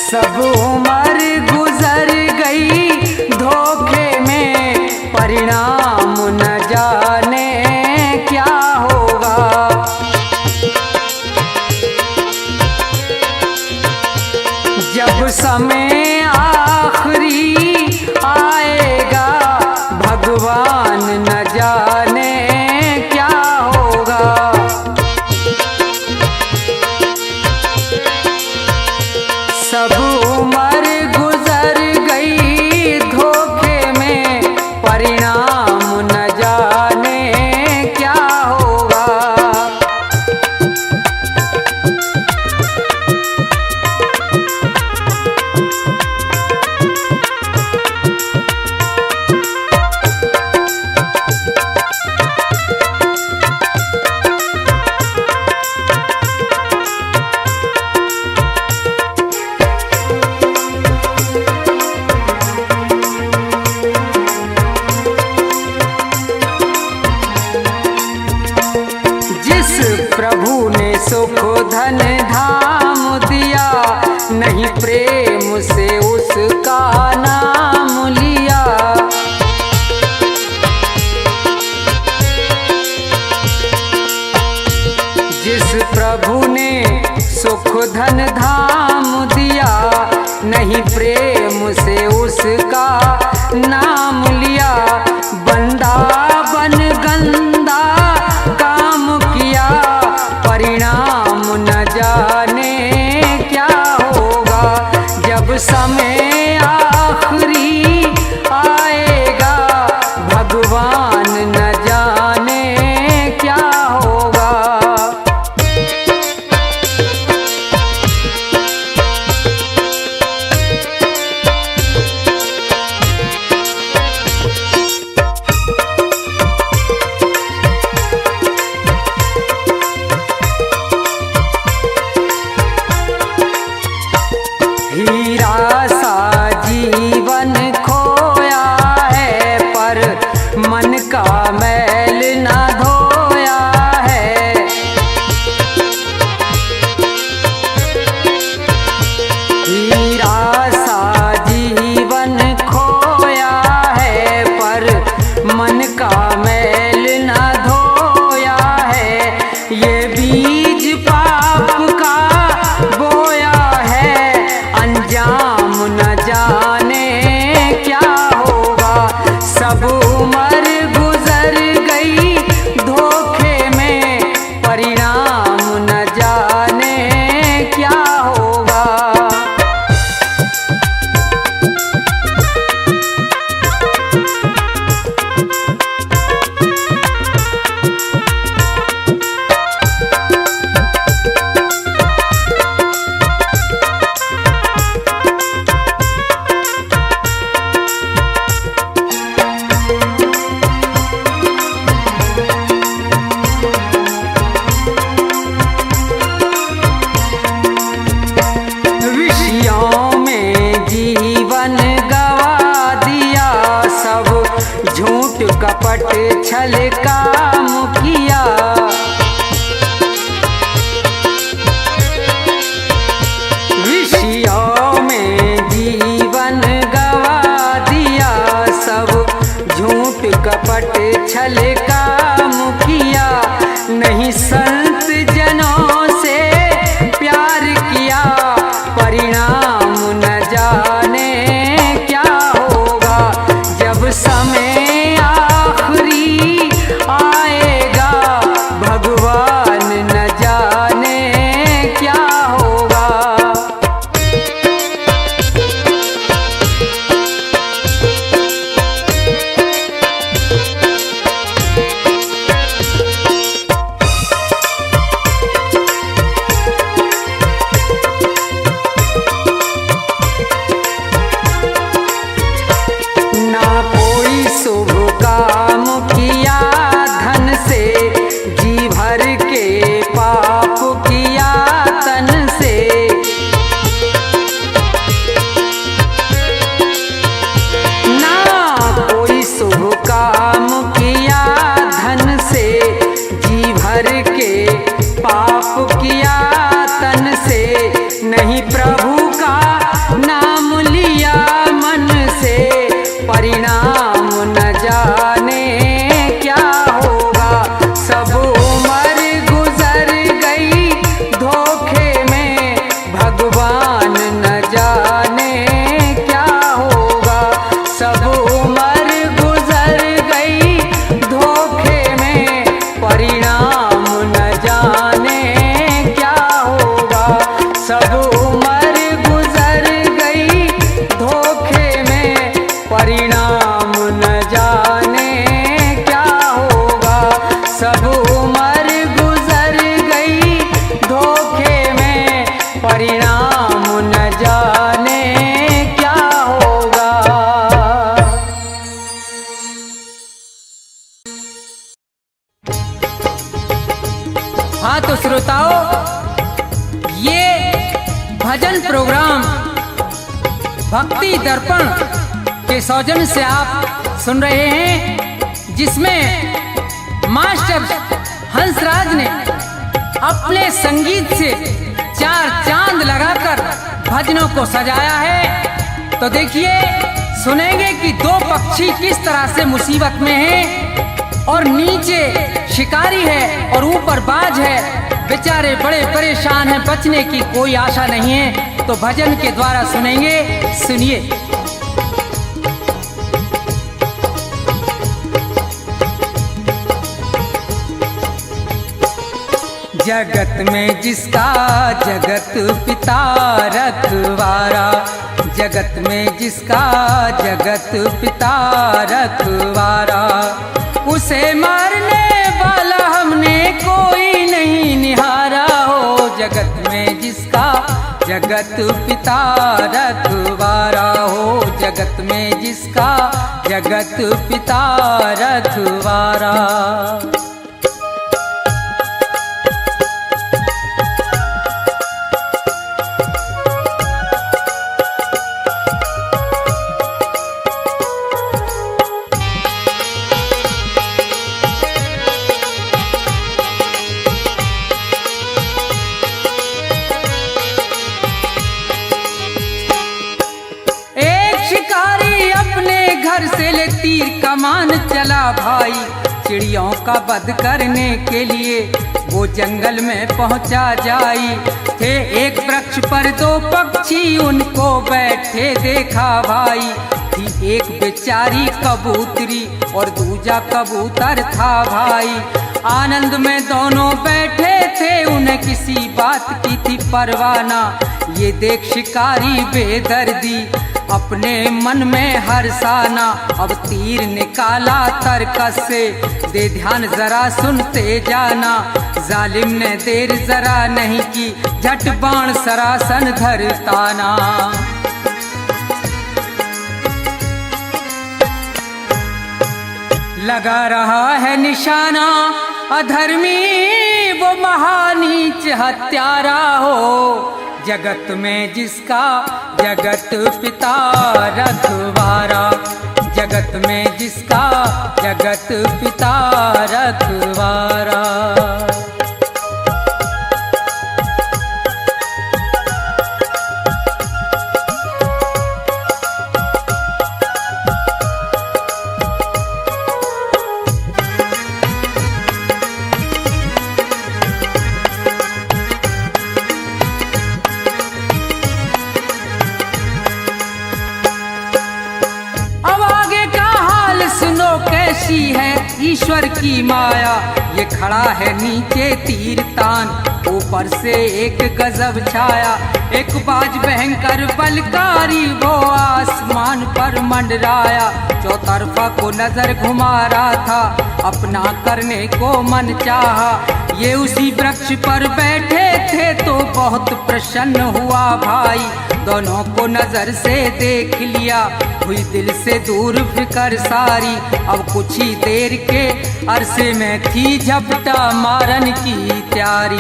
S1: सब उम्र गुजर गई धोखे में, परिणाम न जाने क्या होगा। जब समय आखिरी आएगा, भगवान न जाने क्या होगा। सब उम्र गुजर गई धोखे में, परिणाम न जाने क्या होगा। जिस प्रभु ने सुख धन धाम दिया, नहीं प्रेम से उसका नाम लिया। जिस प्रभु ने सुख धन धाम दिया, नहीं प्रेम से उसका नाम लिया। बंदा बन गंदा काम किया, परिणाम न जाने क्या होगा। जब समय आखिरी आएगा, भगवान न जाने क्या होगा। हीरा सा जीवन खोया है, पर मन का मैल न धोया है। हीरा सा जीवन खोया है, पर मन का मैल न धोया है। ये बीज पाप का बोया है, अंजाम न जाने क्या होगा। सब उम्र गुजर गई धोखे में, परिणाम न जाने क्या होगा। विषयों में जीवन गवा दिया, सब झूठ कपट छल काम किया। विषयों में जीवन गवा दिया, सब झूठ कपट छल काम किया। नहीं संत जनों से प्यार किया, परिणाम न जाने क्या होगा। जब समय हाँ तो श्रोताओं, ये भजन प्रोग्राम भक्ति दर्पण के सौजन्य से आप सुन रहे हैं, जिसमें मास्टर हंसराज ने अपने संगीत से चार चांद लगाकर भजनों को सजाया है। तो देखिए, सुनेंगे कि दो पक्षी किस तरह से मुसीबत में हैं, और नीचे शिकारी है और ऊपर बाज है, बेचारे बड़े परेशान हैं, बचने की कोई आशा नहीं है। तो भजन के द्वारा सुनेंगे, सुनिए। जगत में जिसका जगत पिता रखवारा, जगत में जिसका जगत पिता रखवारा, उसे मारने वाला हमने कोई नहीं निहारा हो। जगत में जिसका जगत पिता रखवारा हो, जगत में जिसका जगत पिता रखवारा। घर से ले तीर कमान चला भाई, चिड़ियों का वध करने के लिए वो जंगल में पहुंचा जाई। थे एक वृक्ष पर दो पक्षी, उनको बैठे देखा भाई। थी एक बेचारी कबूतरी और दूजा कबूतर था भाई। आनंद में दोनों बैठे थे, उन्हें किसी बात की थी परवाना। ये देख शिकारी बेदर्दी अपने मन में हर्षाना। अब तीर निकाला तरकस से, दे ध्यान जरा सुनते जाना। जालिम ने देर जरा नहीं की, झट बाण सरासन धरताना। लगा रहा है निशाना, अधर्मी वो महानीच हत्यारा हो। जगत में जिसका जगत पिता रखवारा, जगत में जिसका जगत पिता रखवारा। कैसी है ईश्वर की माया, ये खड़ा है नीचे तीर तान, ऊपर से एक गजब छाया। एक बाज भयंकर बलकारी वो आसमान पर मंडराया। चौतरफा को नजर घुमा रहा था, अपना करने को मन चाहा। ये उसी वृक्ष पर बैठे थे तो बहुत प्रसन्न हुआ भाई। दोनों को नजर से देख लिया, हुई दिल से दूर फिकर सारी। अब कुछ ही देर के अरसे में थी झपटा मारन की तैयारी।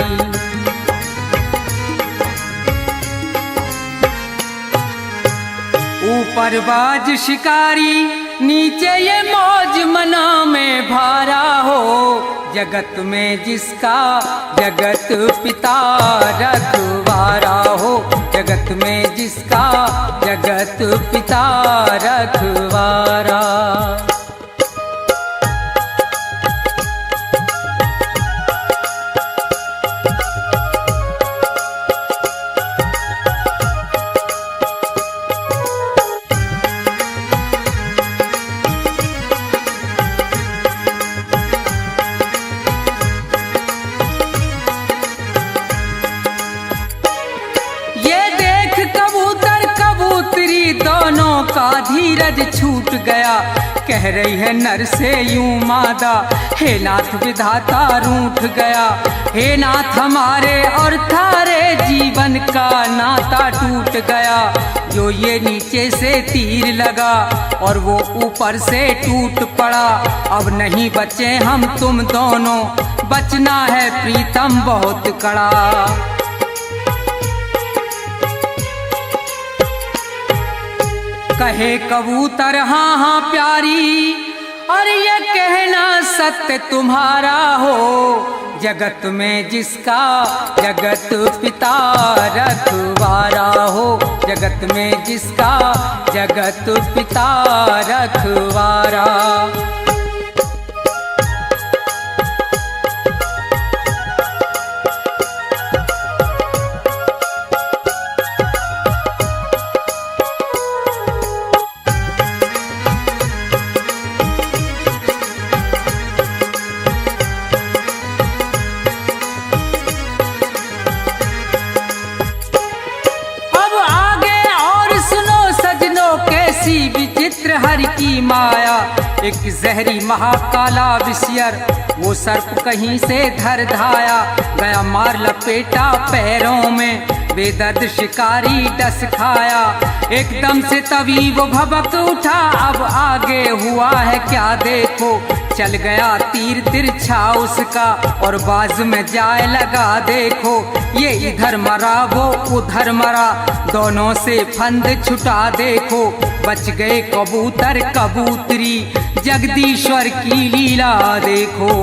S1: ऊपर बाज शिकारी, नीचे ये मौज मना में भारा हो। जगत में जिसका जगत पिता रखवारा हो, जगत में जिसका जगत पिता रखवारा। दोनों का धीरज छूट गया, कह रही है नर से यूं मादा, हे नाथ विधाता रूठ गया, हे नाथ हमारे और थारे जीवन का नाता टूट गया। जो ये नीचे से तीर लगा और वो ऊपर से टूट पड़ा, अब नहीं बचे हम तुम दोनों, बचना है प्रीतम बहुत कड़ा। कहे कबूतर हाँ हाँ प्यारी, और ये कहना सत्य तुम्हारा हो, जगत में जिसका जगत पिता रखवारा हो, जगत में जिसका जगत पिता रखवारा। विचित्र हरि की माया, एक जहरी महाकाला विषयर, वो सर्प कहीं से धर धाया, गया मार लपेटा पैरों में, बेदर्द शिकारी डस खाया। एकदम से तभी वो भबक उठा, अब आगे हुआ है क्या देखो, चल गया तीर तिरछा उसका और बाज में जाए लगा देखो। ये इधर मरा वो उधर मरा, दोनों से फंद छुटा देखो, बच गए कबूतर कबूतरी, जगदीश्वर की लीला देखो।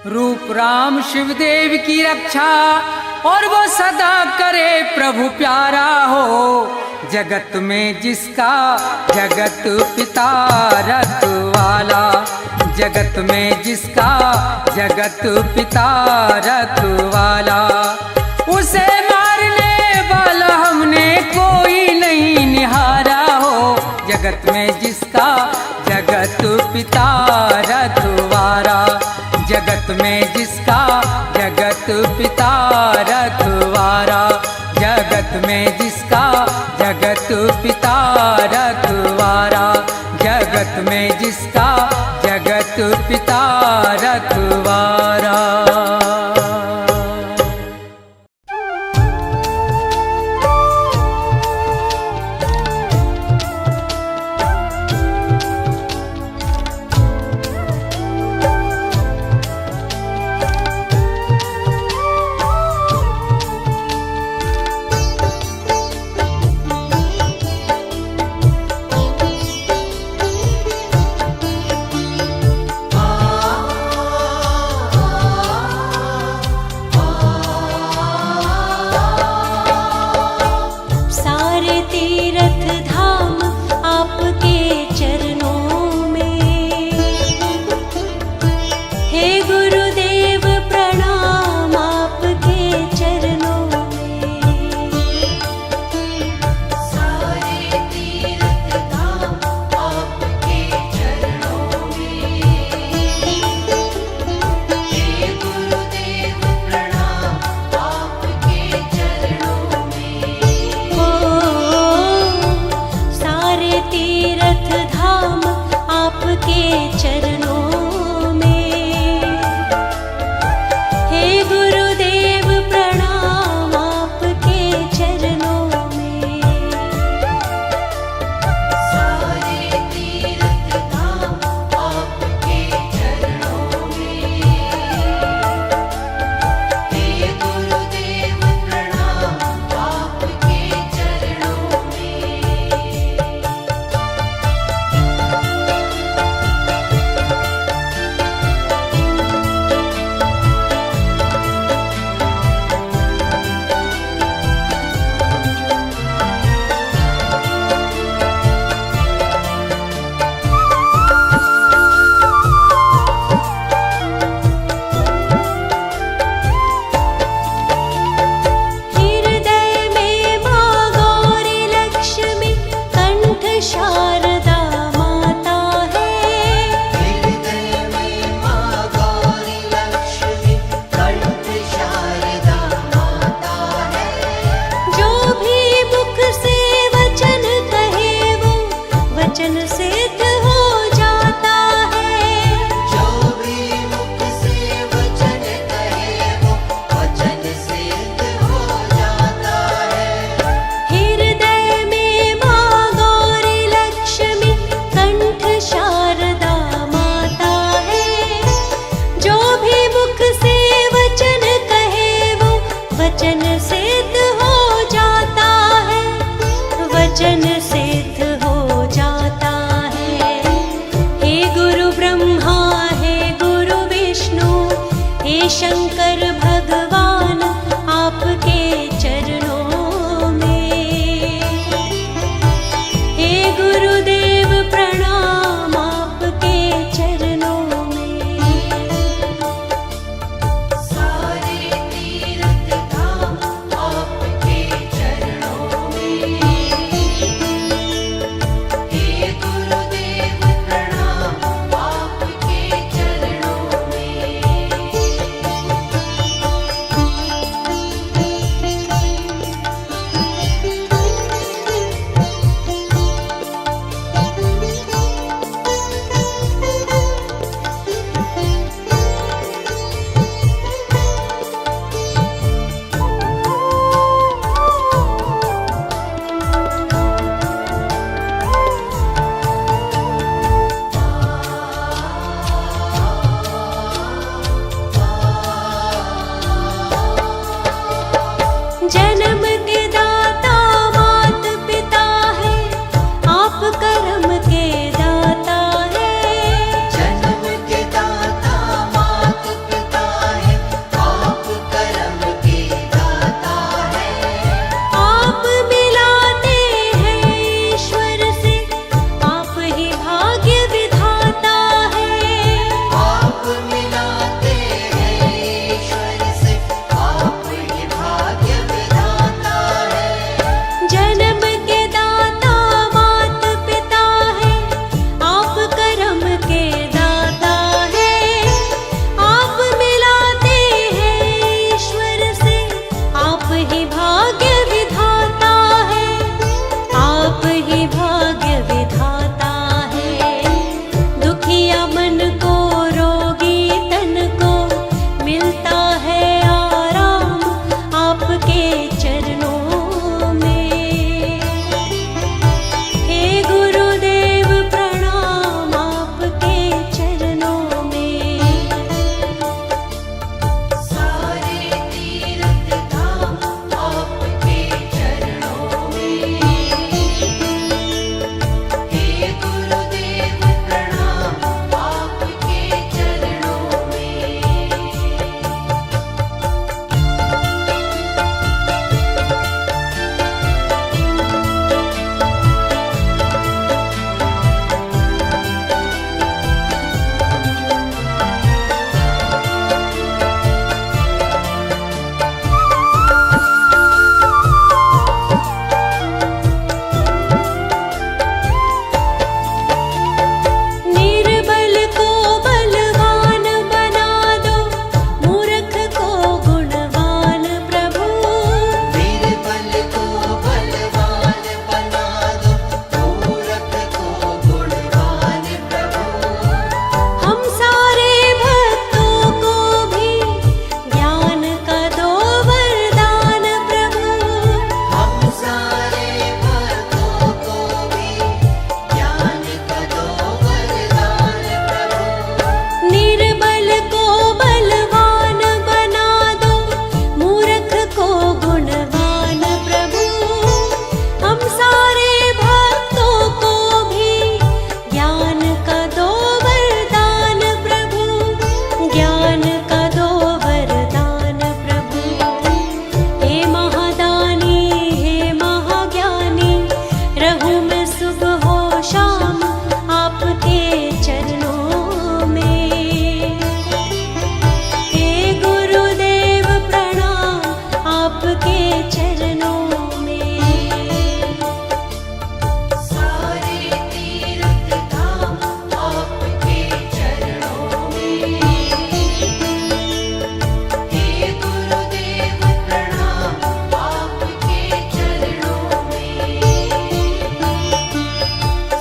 S1: रूप राम शिवदेव की रक्षा, और वो सदा करे प्रभु प्यारा हो, जगत में जिसका जगत पिता रखवाला, जगत में जिसका जगत पिता रखवाला। उसे मारने वाला हमने कोई नहीं निहारा हो, जगत में जिसका जगत पिता रखवारा, जगत में जिसका जगत पिता रखवारा, जगत में जिसका जगत पिता रखवारा, जगत में जिसका जगत पिता रखवारा।
S5: भाग्य विधाता है। दुखिया मन को, रोगी तन को मिलता है आराम आपके चरणों में। हे गुरुदेव प्रणाम आपके चरणों में।
S4: सारे तीर्थ धाम आपके चरणों में। हे गुरुदेव प्रणाम आपके चरणों में।
S5: निर्बल को बलवान बना दो, मूर्ख को गुणवान प्रभु।
S4: निर्बल को बलवान बना दो, मूर्ख को गुणवान प्रभु।
S5: हम सारे भक्तों को भी ज्ञान का दो वरदान प्रभु।
S4: हम सारे भक्तों को भी ज्ञान का दो वरदान प्रभु।
S5: निर्बल को बलवान बना दो, मूर्ख को गुणवान प्रभु। हम सारे भक्तों को भी ज्ञान का दो वरदान प्रभु। ज्ञान का दो वरदान प्रभु। हे महादानी, हे महाज्ञानी, रहूं मैं सुबह हो शाम आपके चरणों में। हे गुरुदेव प्रणाम आपके चरणों में।
S4: सारे तीर्थ धाम आपके चरणों में। हे गुरुदेव प्रणाम आपके चरणों में।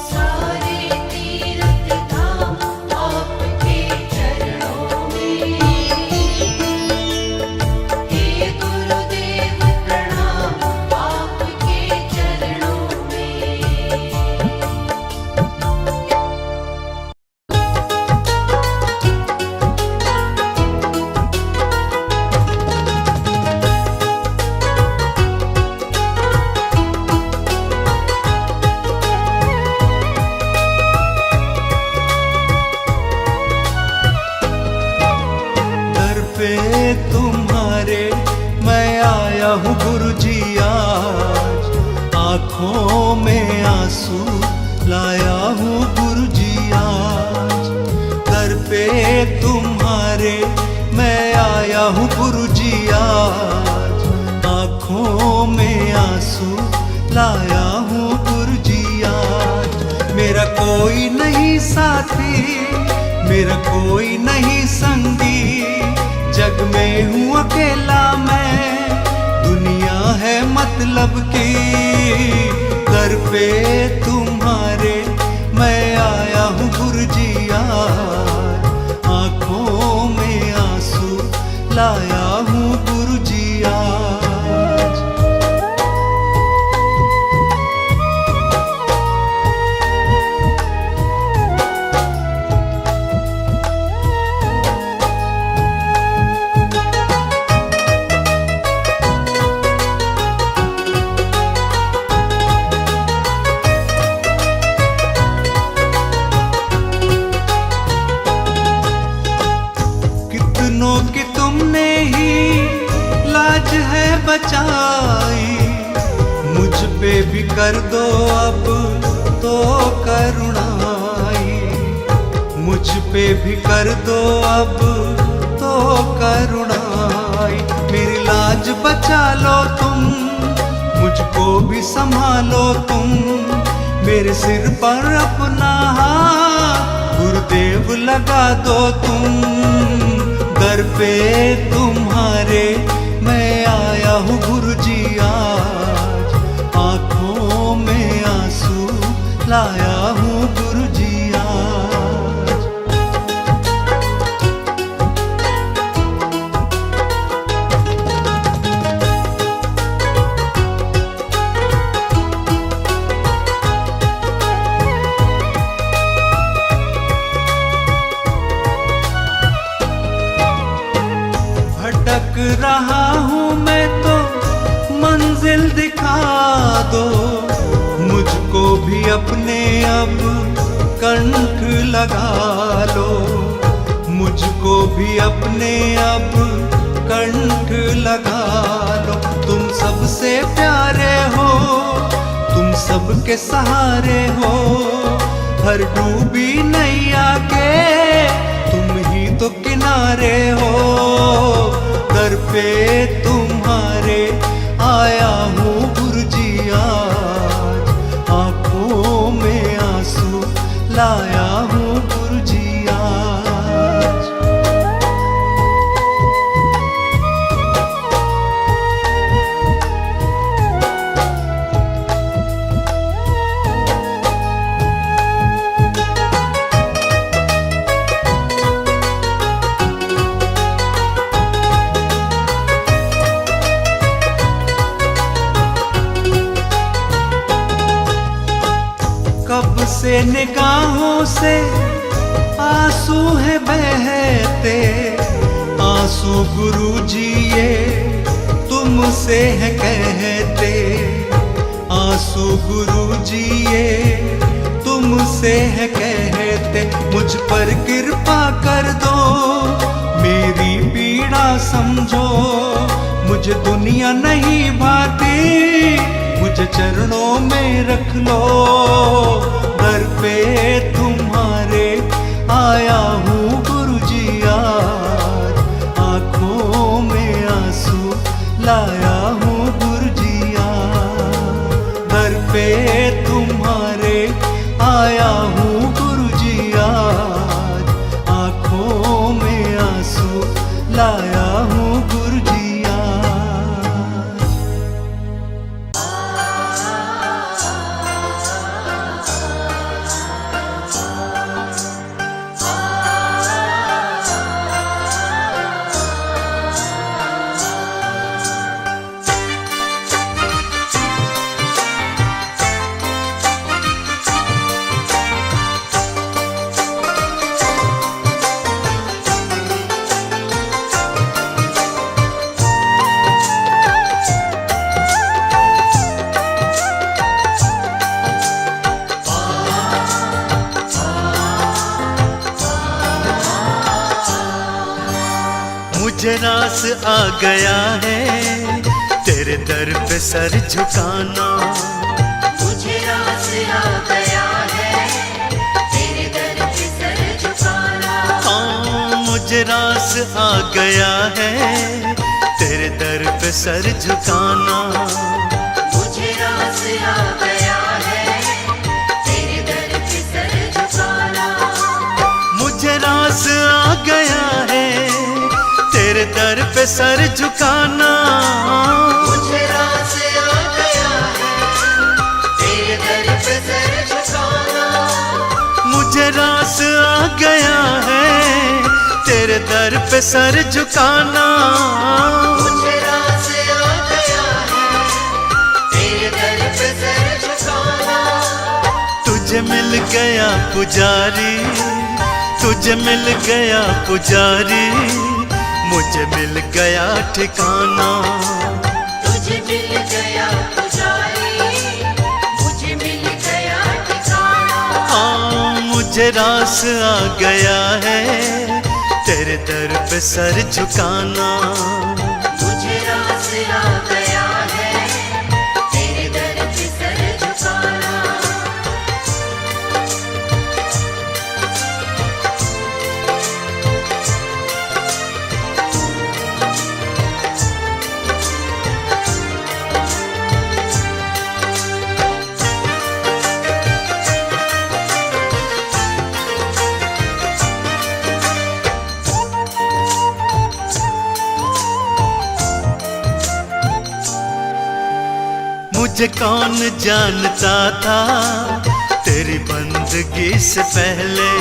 S4: सारे तीर्थ धाम आपके चरणों में। हे गुरुदेव प्रणाम आपके चरणों
S6: दर पे तुम्हारे मैं आया हूँ गुरुजी आज, आँखों में आंसू लाया हूँ गुरुजी आज। दर पे तुम्हारे मैं आया हूँ गुरुजी आज, आँखों में आंसू लाया हूँ गुरुजी आज। मेरा कोई नहीं साथी, मेरा कोई नहीं संगी, जग में हूँ अकेला मैं, दुनिया है मतलब की। दर पे तुम्हारे मैं आया हूँ गुरुजी आज, आँखों में आंसू लाया हूँ गुरुजी आज। कितनों की तुमने ही लाज है बचाई, मुझ पे भी कर दो अब तो करुणाई। मुझ पे भी कर दो अब तो करुणाई। मेरी लाज बचा लो तुम, मुझको भी संभालो तुम, मेरे सिर पर अपना हाथ गुरुदेव लगा दो तुम। दर पे तुम्हारे मैं आया हूँ गुरुजी आज, आँखों में आंसू लाया हूँ गुरु जी आज। भटक रहा हूँ मैं तो मंजिल दिखा दो, मुझको भी अपने अब कंठ लगा लो, मुझको भी अपने अब कंठ लगा लो। तुम सबसे प्यारे हो, तुम सबके सहारे हो, हर डूबी नैया के तुम ही तो किनारे हो। दर पे तुम्हारे आया हूँ गुरु जी आज, आंखों में आंसू लाया हूँ गुरु जी आज। कब से निगाहों से आंसू है बहते, आंसू गुरु जी ये तुमसे है कहते, आंसू गुरु जी ये तुमसे है कहते। मुझ पर कृपा कर दो, मेरी पीड़ा समझो, मुझे दुनिया नहीं भाती, मुझे चरणों में रख लो। दर पे तुम्हारे आया हूँ गुरु जी आज, आंखों में आंसू लाया हूँ गुरु जी आज। दर पे तुम्हारे आया हूँ गुरु जी आज, आंखों में आंसू लाया हूँ गुरु जी आज।
S3: मुझे रास आ गया है तेरे दर पे सर झुकाना,
S4: मुझे रास आ गया है तेरे दर पे सर झुकाना।
S3: हाँ मुझे रास आ गया है तेरे दर पे सर झुकाना।
S4: मुझे रास आ गया है तेरे दर पे सर झुकाना।
S3: मुझे रास आ गया है तेरे दर पे सर झुकाना।
S4: मुझे रास आ गया है तेरे दर पे सर झुकाना।
S3: मुझे रास आ गया है तेरे दर पे सर झुकाना।
S4: मुझे रास आ गया है तेरे दर पे सर झुकाना।
S3: तुझे मिल गया पुजारी, तुझे मिल गया पुजारी, मुझे मिल गया ठिकाना।
S4: तुझे मिल गया पुजारी, मुझे मिल गया ठिकाना।
S3: हाँ मुझे रास आ गया है तेरे दर पे सर झुकाना।
S4: मुझे रास आ गया है तेरे दर पे सर झुकाना।
S3: मुझे कौन जानता था तेरी बंदगी से पहले।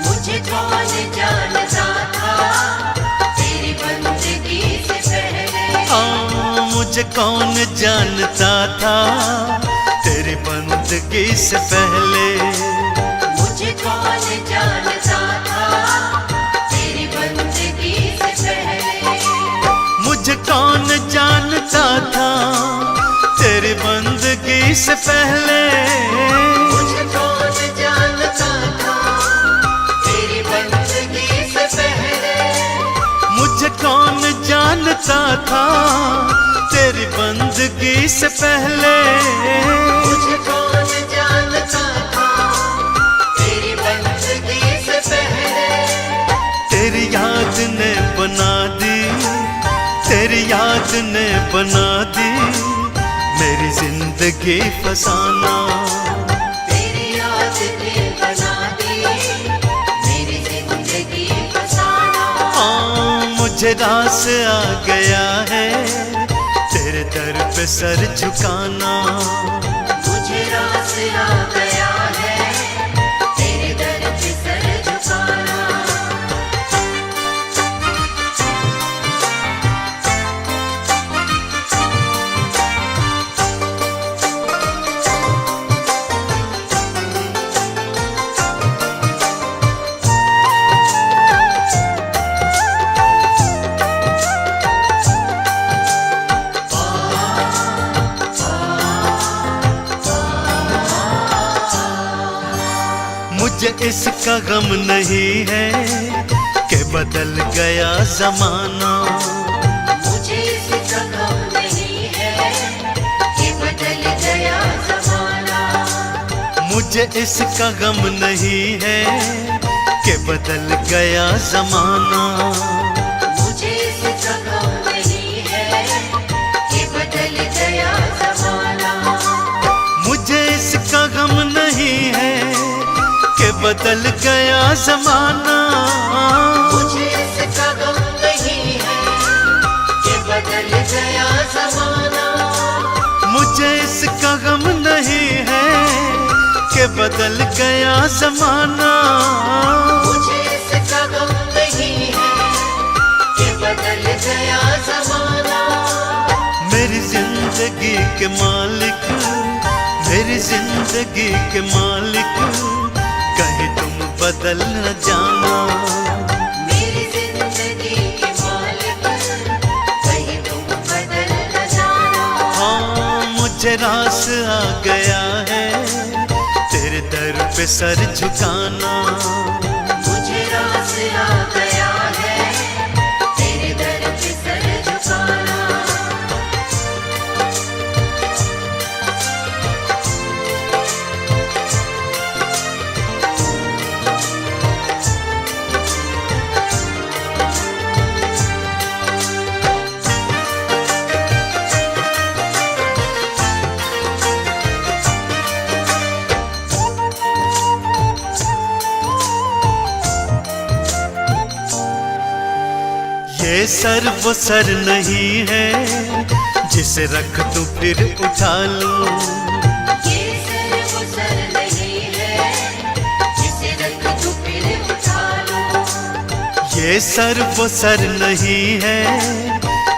S4: मुझे कौन जानता था तेरी बंदगी से पहले।
S3: मुझे कौन जानता था तेरी बंदगी से पहले।
S4: मुझे कौन जानता था तेरी बंदगी से पहले।
S3: मुझे कौन जानता था तेरी बंदगी से पहले।
S4: मुझे कौन जानता था तेरी बंदगी से पहले।
S3: मुझे कौन जानता था तेरी बंदगी से पहले।
S4: मुझे कौन जानता था तेरी बंदगी से पहले।
S3: तेरी याद ने बना दी, तेरी याद ने बना दी मेरी जिंदगी फसाना।
S4: तेरी याद ने बना दी मेरी जिंदगी फसाना।
S3: मुझे रास आ गया है तेरे दर पे सर झुकाना।
S4: मुझे रास आ गया है तेरे दर पे सर झुकाना।
S3: मुझे इसका गम नहीं है कि बदल गया जमाना।
S4: मुझे इसका गम नहीं है कि बदल गया ज़माना।
S3: मुझे इसका गम नहीं है कि बदल गया जमाना।
S4: मुझे इसका गम नहीं है कि बदल गया ज़माना।
S3: मुझे इसका गम नहीं है कि बदल गया जमाना।
S4: मुझे इसका गम नहीं है कि बदल गया ज़माना।
S3: मुझे इसका गम नहीं है कि बदल गया जमाना।
S4: मुझे इसका गम नहीं है कि बदल गया ज़माना।
S3: मेरी जिंदगी के मालिक, मेरी जिंदगी के मालिक कहीं तुम बदल न जाना।
S4: मेरी जिंदगी के मालिक कहीं तुम बदल न जाना।
S3: मुझे रास आ गया है तेरे दर पे सर झुकाना।
S4: मुझे रास आ गया है तेरे दर पे सर झुकाना।
S3: ये सर वो सर नहीं है जिसे रख तू फिर उठा लूं।
S4: ये सर वो सर नहीं है जिसे रख तू फिर उठा लूं।
S3: ये सर वो सर नहीं है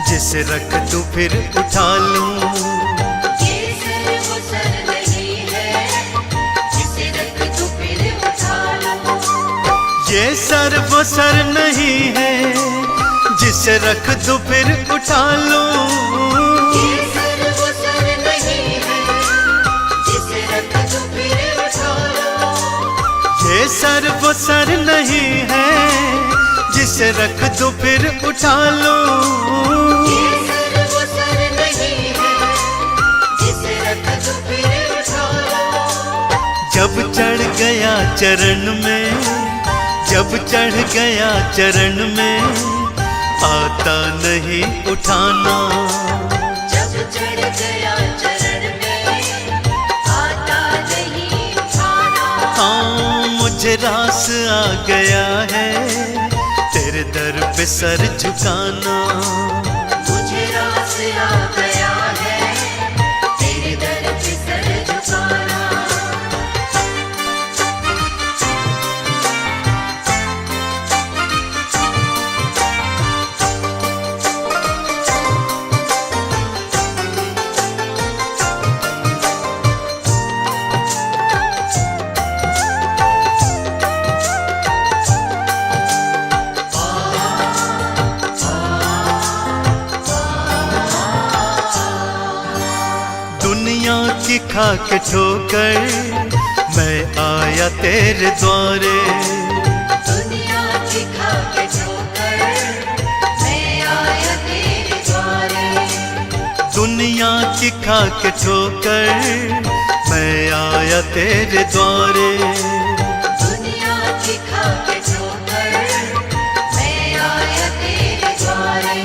S3: जिसे रख तू फिर उठा लूं।
S4: ये सर वो सर नहीं है जिसे रख तू फिर उठा लूं।
S3: ये सर वो सर नहीं है जिसे रख दो फिर उठा लो।
S4: ये सर वो सर नहीं है जिसे रख तू फिर उठा लो।
S3: ये सर वो सर नहीं है जिसे रख दो फिर उठा लो।
S4: ये सर वो सर नहीं है जिसे रख तू फिर उठा लो।
S3: जब चढ़ गया चरण में, जब चढ़ गया चरण में आता नहीं उठाना।
S4: जब चढ़ गया चरण में आता नहीं उठाना।
S3: मुझे रास आ गया है तेरे दर पे सर झुकाना।
S4: मुझे रास आ गया है तेरे दर पे सर झुकाना।
S6: खा के ठोकर मैं आया तेरे द्वारे।
S4: दुनिया की खा के ठोकर मैं आया तेरे द्वारे।
S6: दुनिया की खा के ठोकर मैं आया तेरे द्वारे।
S4: दुनिया की खा के ठोकर मैं आया तेरे द्वारे।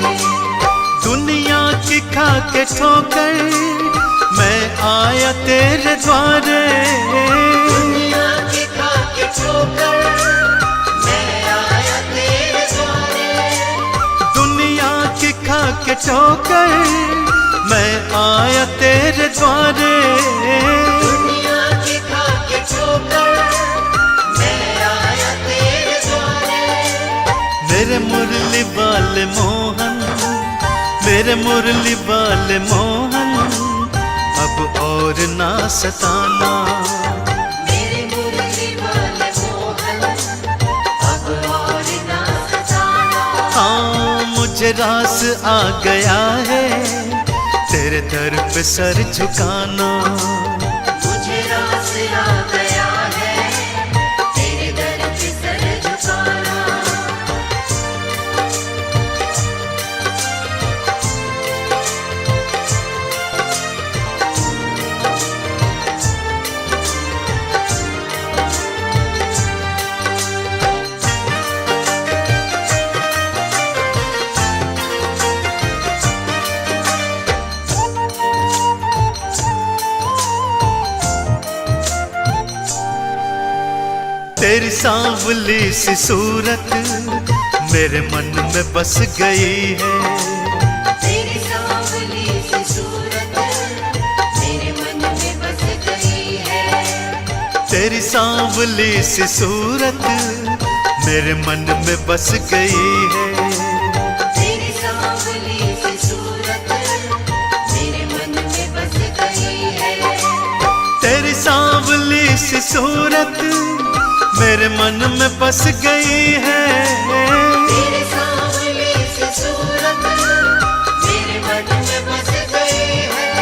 S6: दुनिया की खा के ठोकर मैं आया तेरे द्वारे।
S4: दुनिया की खा के ठोकर मैं आया तेरे द्वारे।
S6: दुनिया की खा के ठोकर मैं आया तेरे द्वारे।
S4: दुनिया की खा के ठोकर मैं आया तेरे द्वारे।
S6: मेरे मुरली वाले मोहन, मेरे मुरली वाले मोहन, अब और ना सताना।
S4: मेरे मुरली वाले मोहन, अब और ना सताना।
S6: हाँ मुझे रास आ गया है तेरे दर पे सर झुकाना।
S4: मुझे रास आ गया है तेरे दर पे सर झुकाना।
S6: तेरी सांवली सी सूरत मेरे मन में बस गई है।
S4: तेरी सांवली सी सूरत मेरे मन में बस गई है।
S6: तेरी सांवली सी सूरत मेरे मन में बस गई है।
S4: तेरी सांवली सी सूरत मेरे मन में बस गई है।
S6: तेरी सांवली सी सूरत मेरे मन में बस गई है।
S4: तेरी सांवली सी सूरत मेरे मन में बस गई है।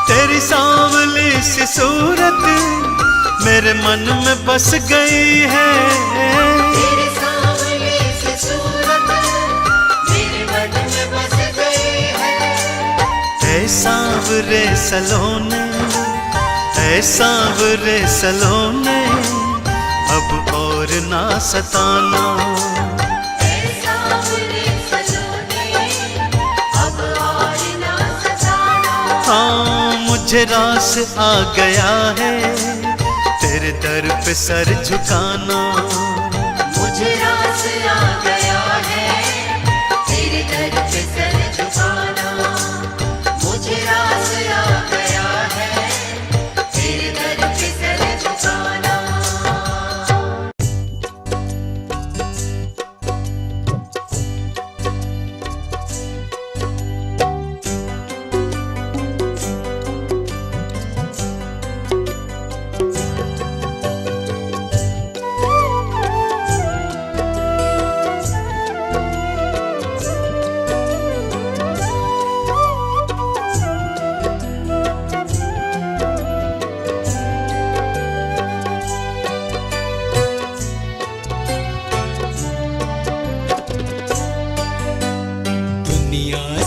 S6: तेरी सांवली सी सूरत मेरे मन में बस गई है।
S4: तेरी सांवली सी सूरत मेरे मन में बस गई है।
S6: ऐ सांवरे सलोने, ऐ सांवरे सलोने, अब और ना सताना।
S4: ऐ सांवरे सलोने, अब और ना सताना।
S6: हाँ मुझे रास आ गया है तेरे दर पे सर झुकाना।
S4: मुझे रास आ गया है तेरे दर पे सर झुकाना। मुझे रास आ गया है तेरे दर पे सर झुकाना।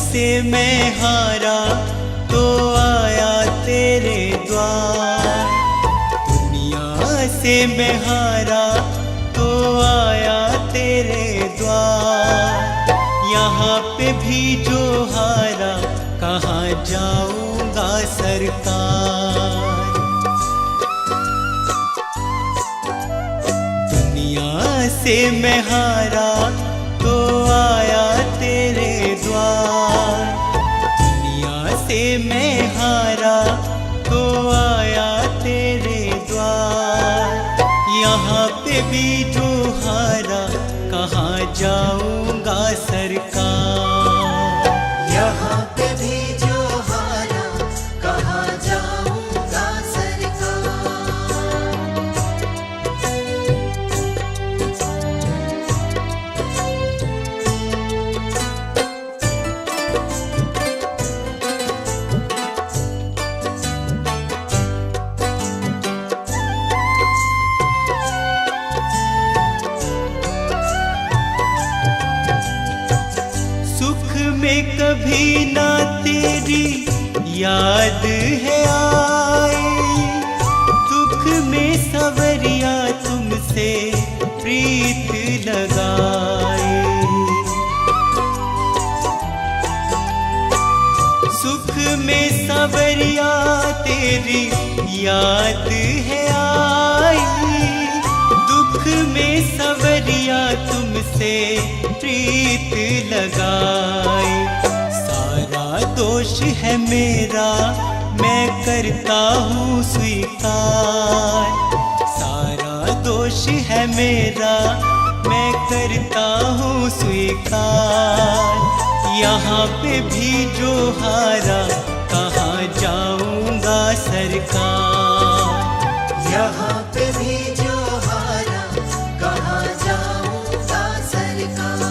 S3: से मैं हारा तो आया तेरे द्वार। दुनिया से मैं हारा तो आया तेरे द्वार। यहाँ पे भी जो हारा कहाँ जाऊंगा सरकार। दुनिया से मैं हारा तो आया तेरे द्वार। दुनिया से मैं हारा तो आया तेरे द्वार। यहाँ पे भी जो हारा कहाँ जाऊंगा सरकार।
S4: यहाँ पे भी जो हारा कहाँ जाऊंगा सरकार।
S6: कभी ना तेरी याद है आई, दुख में सवरिया तुमसे प्रीत लगाए। सुख में सवरिया तेरी याद है आई, दुख में सवरिया तुमसे प्रीत लगाए। सारा दोष है मेरा मैं करता हूँ स्वीकार, सारा दोष है मेरा मैं करता हूँ स्वीकार। यहाँ पे भी जो हारा कहाँ जाऊँगा सरकार,
S4: यहाँ पे भी जो हारा कहाँ जाऊँगा सरकार।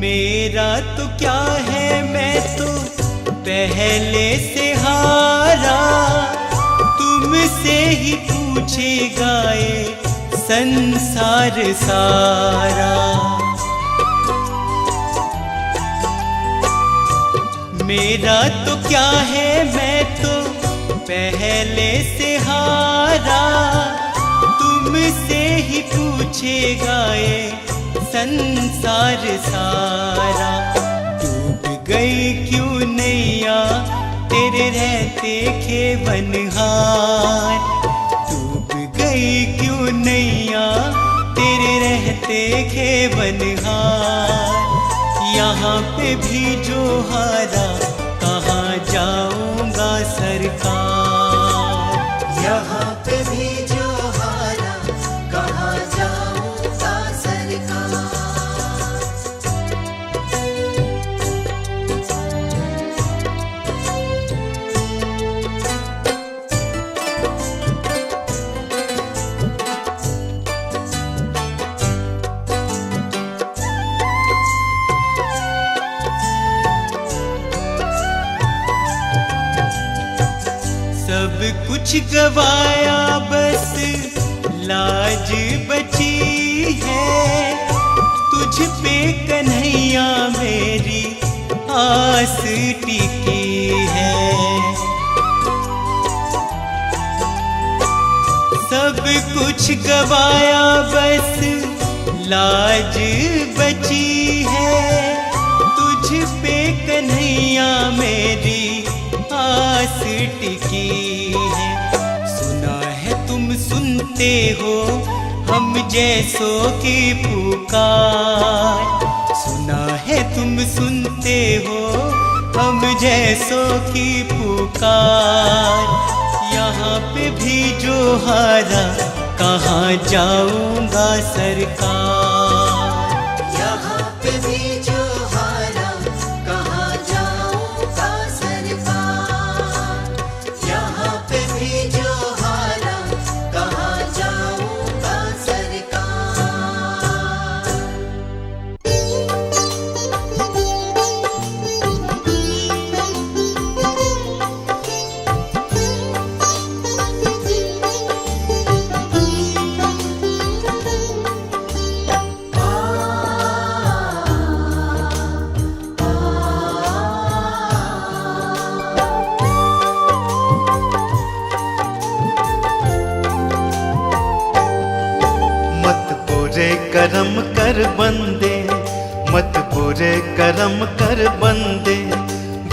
S6: मेरा तो क्या है मैं तो पहले से हारा, तुमसे ही पूछेगा ये संसार सारा। मेरा तो क्या है मैं तो पहले से हारा, तुमसे ही पूछेगा ये संसार सारा। डूब गई क्यों नैया तेरे रहते खेवनहार, डूब गई क्यों नैया तेरे रहते खेवनहार। यहाँ पे भी जो हारा कहाँ जाऊँगा सरकार,
S4: यहाँ पे भी जो हारा कहाँ जाऊँगा सरकार।
S6: सब कुछ गवाया बस लाज बची है, तुझ पे कन्हैया मेरी आस टिकी है। सब कुछ गवाया बस लाज बची है, तुझ पे कन्हैया मेरी आस टिकी है। सुना है तुम सुनते हो हम जैसों की पुकार, सुना है तुम सुनते हो हम जैसों की पुकार। यहाँ पे भी जो हारा कहाँ जाऊँगा सरकार,
S4: यहाँ पे भी जो हारा कहाँ जाऊँगा सरकार। यहाँ पे भी जो हारा कहाँ जाऊँगा सरकार।
S6: मत बुरे कर्म कर बंदे, मत बुरे कर्म कर बंदे,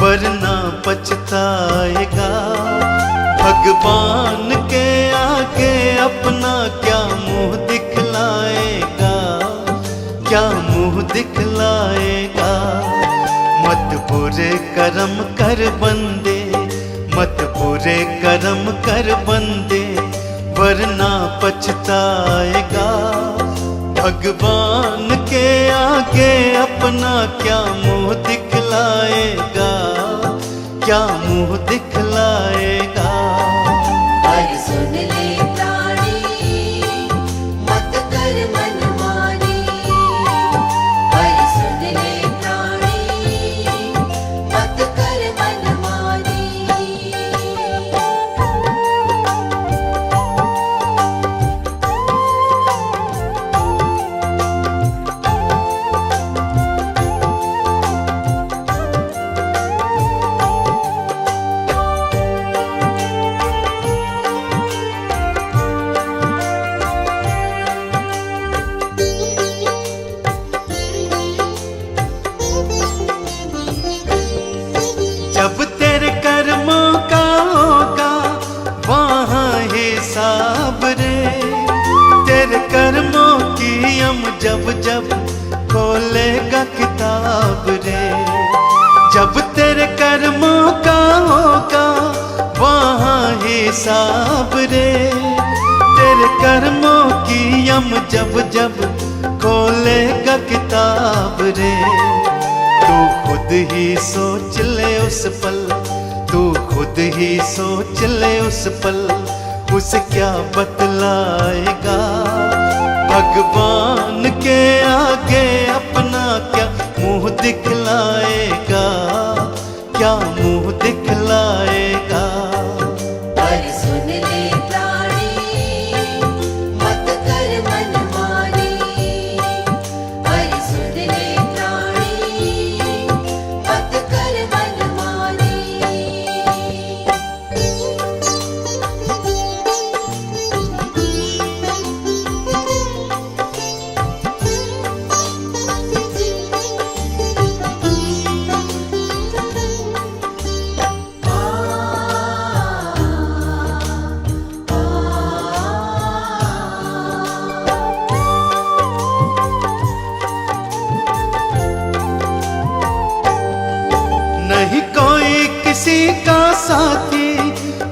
S6: वरना पछताएगा। भगवान के आगे अपना क्या मुंह दिखलाएगा, क्या मुंह दिखलाएगा। मत बुरे कर्म कर बंदे, मत बुरे कर्म कर बंदे, वरना पछताएगा। भगवान के आगे अपना क्या मुंह दिखलाएगा। दिखलाएगा, क्या मुंह दिखलाएगा।
S4: पर सुन ले प्राणी, मत कर मनमानी। पर सुन ले प्राणी, मत कर मनमानी।
S6: जब तेरे कर्मों का होगा वहाँ हिसाब रे, तेरे कर्मों की हम जब जब खोलेगा किताब रे। जब तेरे कर्मों का होगा वहाँ हिसाब रे, तेरे कर्मों की हम जब जब खोलेगा किताब रे। तू खुद ही सोच ले उस पल, तू खुद ही सोच ले उस पल, उसे क्या बतलाएगा। भगवान के आगे अपना क्या मुंह दिखलाएगा, क्या मुंह दिखलाएगा।
S4: पर सुन ले प्राणी, मत कर मनमानी। पर सुन ले प्राणी, मत कर मनमानी।
S6: नहीं कोई किसी का साथी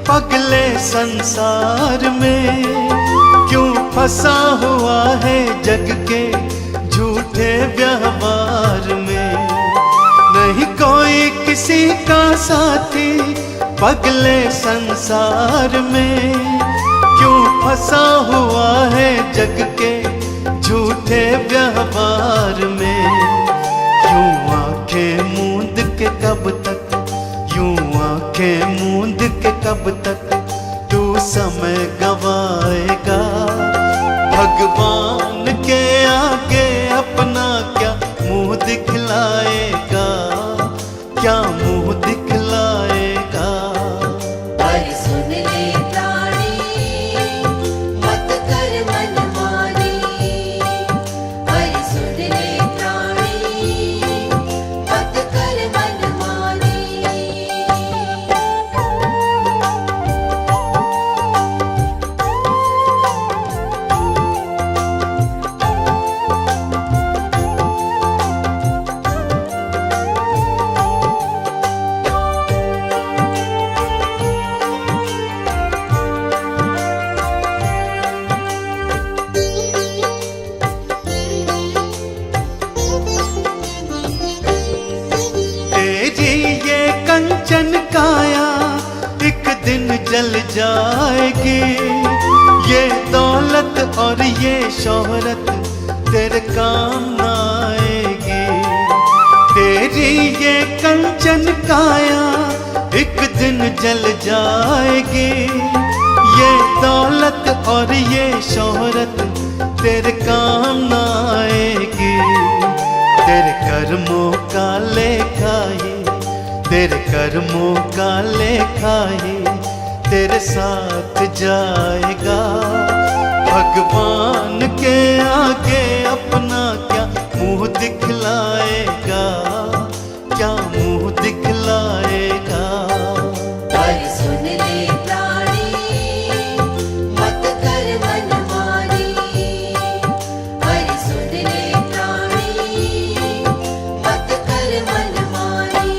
S6: पगले संसार में, क्यों फंसा हुआ है जग के झूठे व्यवहार में। नहीं कोई किसी का साथी पगले संसार में, क्यों फंसा हुआ है जग के झूठे व्यवहार में। यूं आंखें मूंद के कब तक, यूं आंखें मूंद के कब तक तू समय गवाएगा। भगवान के आगे अपना क्या मुंह दिखलाएगा, क्या मुंह दिखलाएगा।
S4: पर सुन ले प्राणी, मत कर मनमानी। पर सुन ले प्राणी, मत कर मनमानी।
S6: तेरी ये कंचन काया एक दिन जल जाएगी, ये दौलत और ये शोहरत तेरे काम न आएगी। तेरी ये कंचन काया एक दिन जल जाएगी, ये दौलत और ये शोहरत तेरे काम न आएगी। तेरे कर्मों का लेखा ही, तेरे कर्मों का लेखा ही तेरे साथ जाएगा। भगवान के आगे अपना क्या मुंह दिखलाएगा, क्या मुंह दिखलाएगा।
S4: पर सुन ले प्राणी, मत कर मनमानी। पर सुन ले प्राणी, मत कर मनमानी।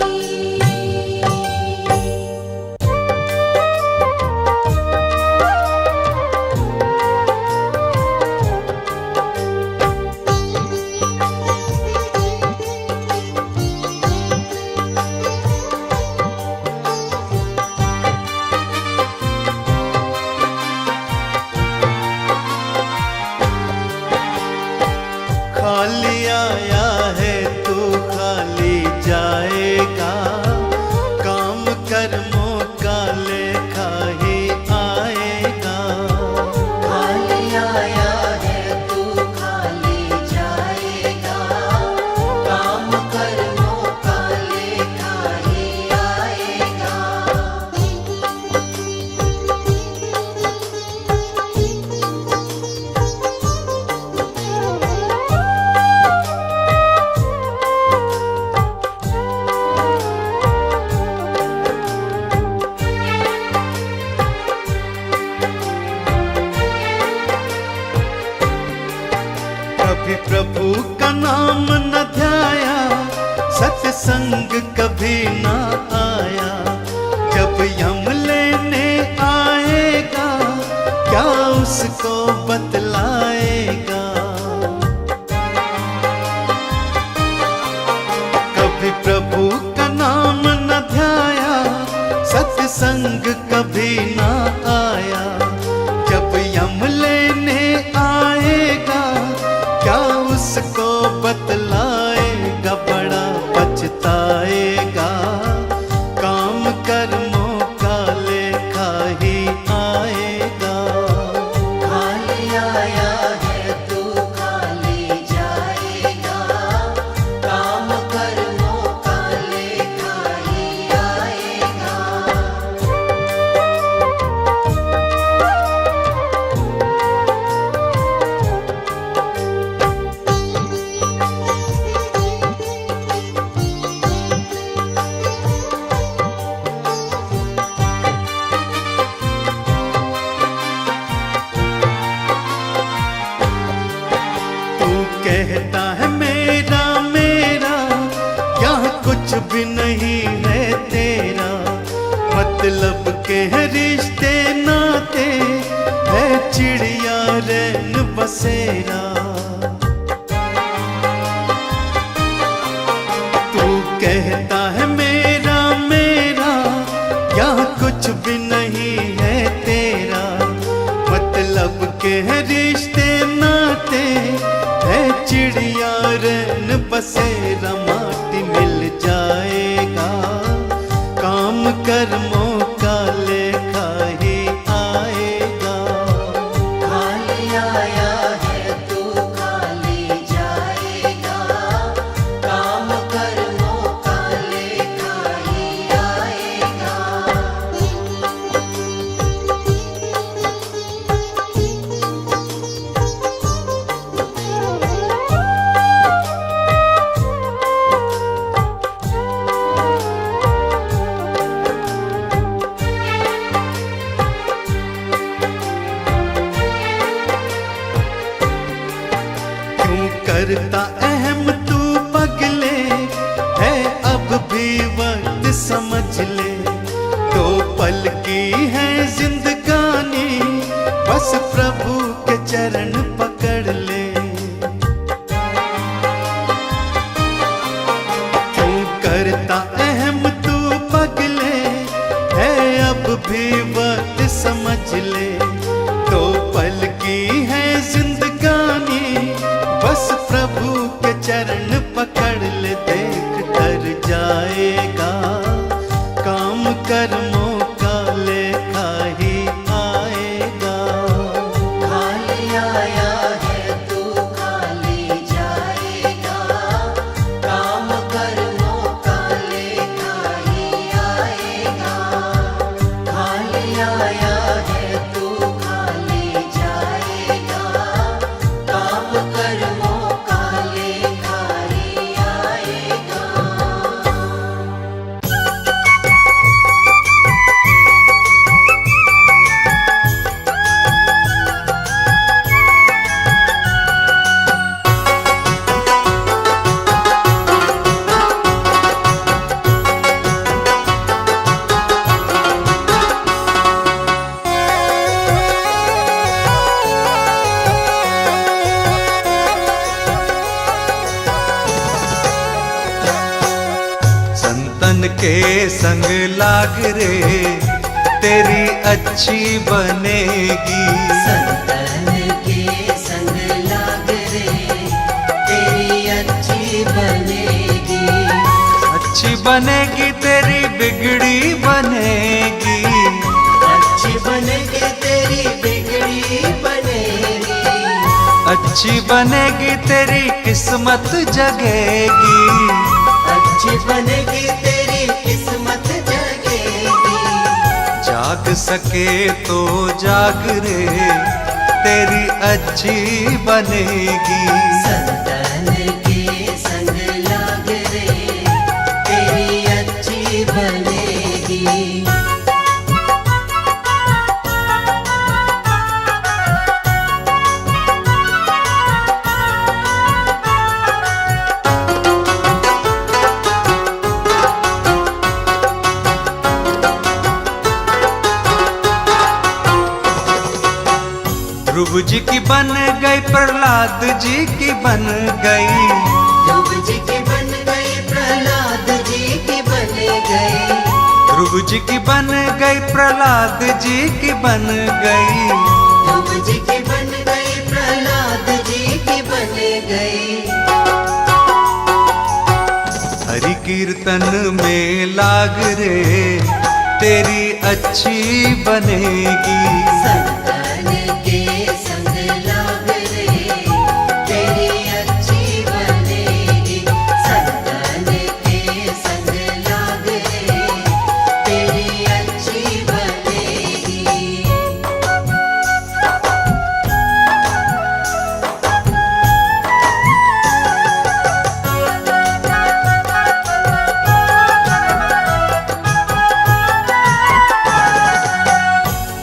S6: प्रभु का नाम न ध्याया, सत्संग कभी ना आया। जब यम लेने आएगा, क्या उसको बतलाएगा। कभी प्रभु का नाम न ध्याया, सत्संग कभी ना आया। जब यम लेने आएगा, क्या उसको बतलाएगा। बड़ा पछताएगा, काम कर्मों का लेखा ही आएगा।
S4: खाली आया है तू खाली जाएगा, काम कर्मों का लेखा ही आएगा।
S6: तू कहता है मेरा मेरा, यहाँ कुछ भी नहीं है तेरा। मतलब के है रिश्ते नाते, है चिड़िया रैन बसेरा। तू कहता है मेरा मेरा, यहाँ कुछ भी नहीं है तेरा। मतलब के है रिश्ते नाते, है चिड़िया रैन बसेरा। माटी मिल जाएगा, काम कर्मों का लेखा ही आएगा।
S4: खाली आया है तू खाली जाएगा, काम कर्मों का लेखा ही आएगा।
S6: क्यों करता अहम तू पगले, है अब भी वक्त समझ ले। दो पल की है जिंदगानी, बस प्रभु के चरण पकड़ ले। क्यों करता अहम तू पगले, है अब भी वक्त समझ ले। दो पल की है जिंदगानी, बस प्रभु के चरण पकड़ ले। देख कर जाएगा, काम कर्मों का लेखा ही आएगा।
S4: खाली आया है तू खाली जाएगा, काम कर्मों का लेखा ही आएगा। खाली आया है तू खाली जाएगा, काम कर्मों का लेखा ही आएगा।
S6: संतन के संग लाग रे, तेरी अच्छी बनेगी।
S4: संतन के संग लाग रे, तेरी अच्छी बनेगी।
S6: अच्छी बनेगी तेरी बिगड़ी बनेगी।
S4: अच्छी बनेगी तेरी बिगड़ी बनेगी।
S6: अच्छी बनेगी तेरी किस्मत जगेगी।
S4: अच्छी बनेगी तेरी किस्मत जगेगी।
S6: जाग सके तो जाग रे, तेरी अच्छी बनेगी।
S4: संतन के संग लाग रे, तेरी अच्छी बनेगी।
S6: ध्रुव जी की बन गई, प्रहलाद जी की बन गई,
S4: ध्रुव जी की बन गई, प्रहलाद जी की बन गई,
S6: ध्रुव जी की बन गई, प्रहलाद जी की बन गई,
S4: ध्रुव जी की बन गई, प्रहलाद जी की बन गई।
S6: हरि कीर्तन में लाग रे, तेरी अच्छी बनेगी।
S4: संतन के संग लाग रे, तेरी अच्छी बनेगी। संतन के संग लाग रे, तेरी अच्छी बनेगी।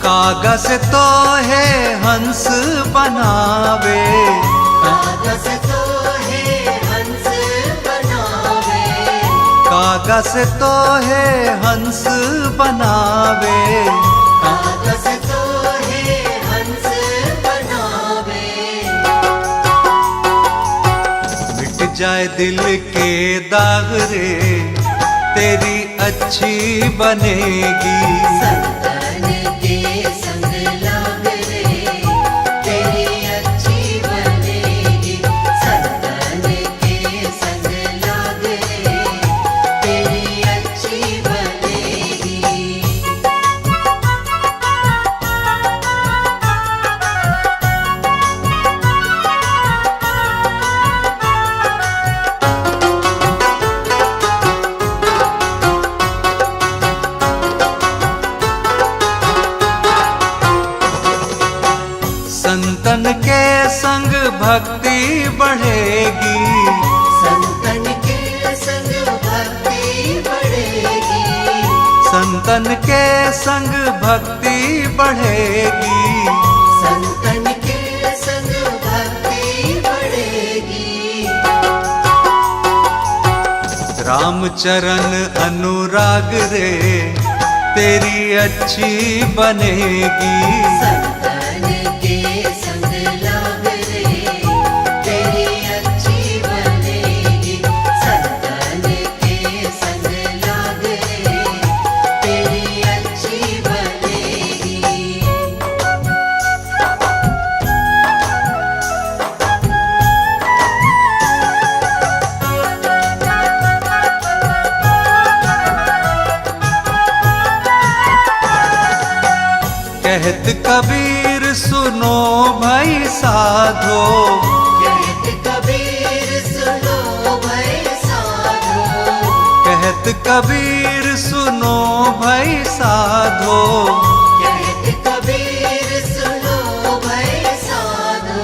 S6: कागज तो है हंस बनावे,
S4: कागज तो है हंस बनावे,
S6: कागज तो है हंस बनावे,
S4: कागज तो है हंस बनावे।
S6: मिट जाए दिल के दाग रे, तेरी अच्छी बनेगी।
S4: संतन के संग लाग रे, तेरी अच्छी बनेगी। संतन के संग लाग रे, तेरी अच्छी बनेगी।
S6: संतन के संग भक्ति बढ़ेगी,
S4: संतन के संग भक्ति बढ़ेगी।
S6: संतन के संग भक्ति बढ़ेगी।
S4: संतन के संग भक्ति बढ़ेगी।
S6: रामचरण अनुराग रे, तेरी अच्छी बनेगी।
S4: संतन के संग लाग रे, तेरी अच्छी बनेगी। संतन के संग लाग रे, तेरी अच्छी बनेगी।
S6: कहत कबीर सुनो भाई साधो,
S4: कहत कबीर सुनो भाई साधो।
S6: कहत कबीर सुनो भाई साधो।
S4: कहत कबीर सुनो भाई साधो।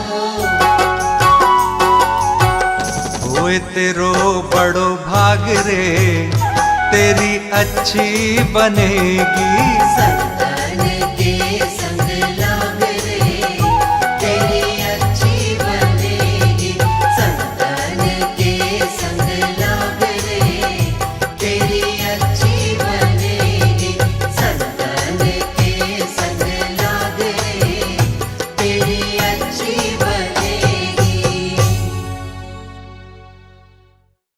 S6: होए तेरो बड़ो भाग रे, तेरी अच्छी बनेगी।
S4: संतन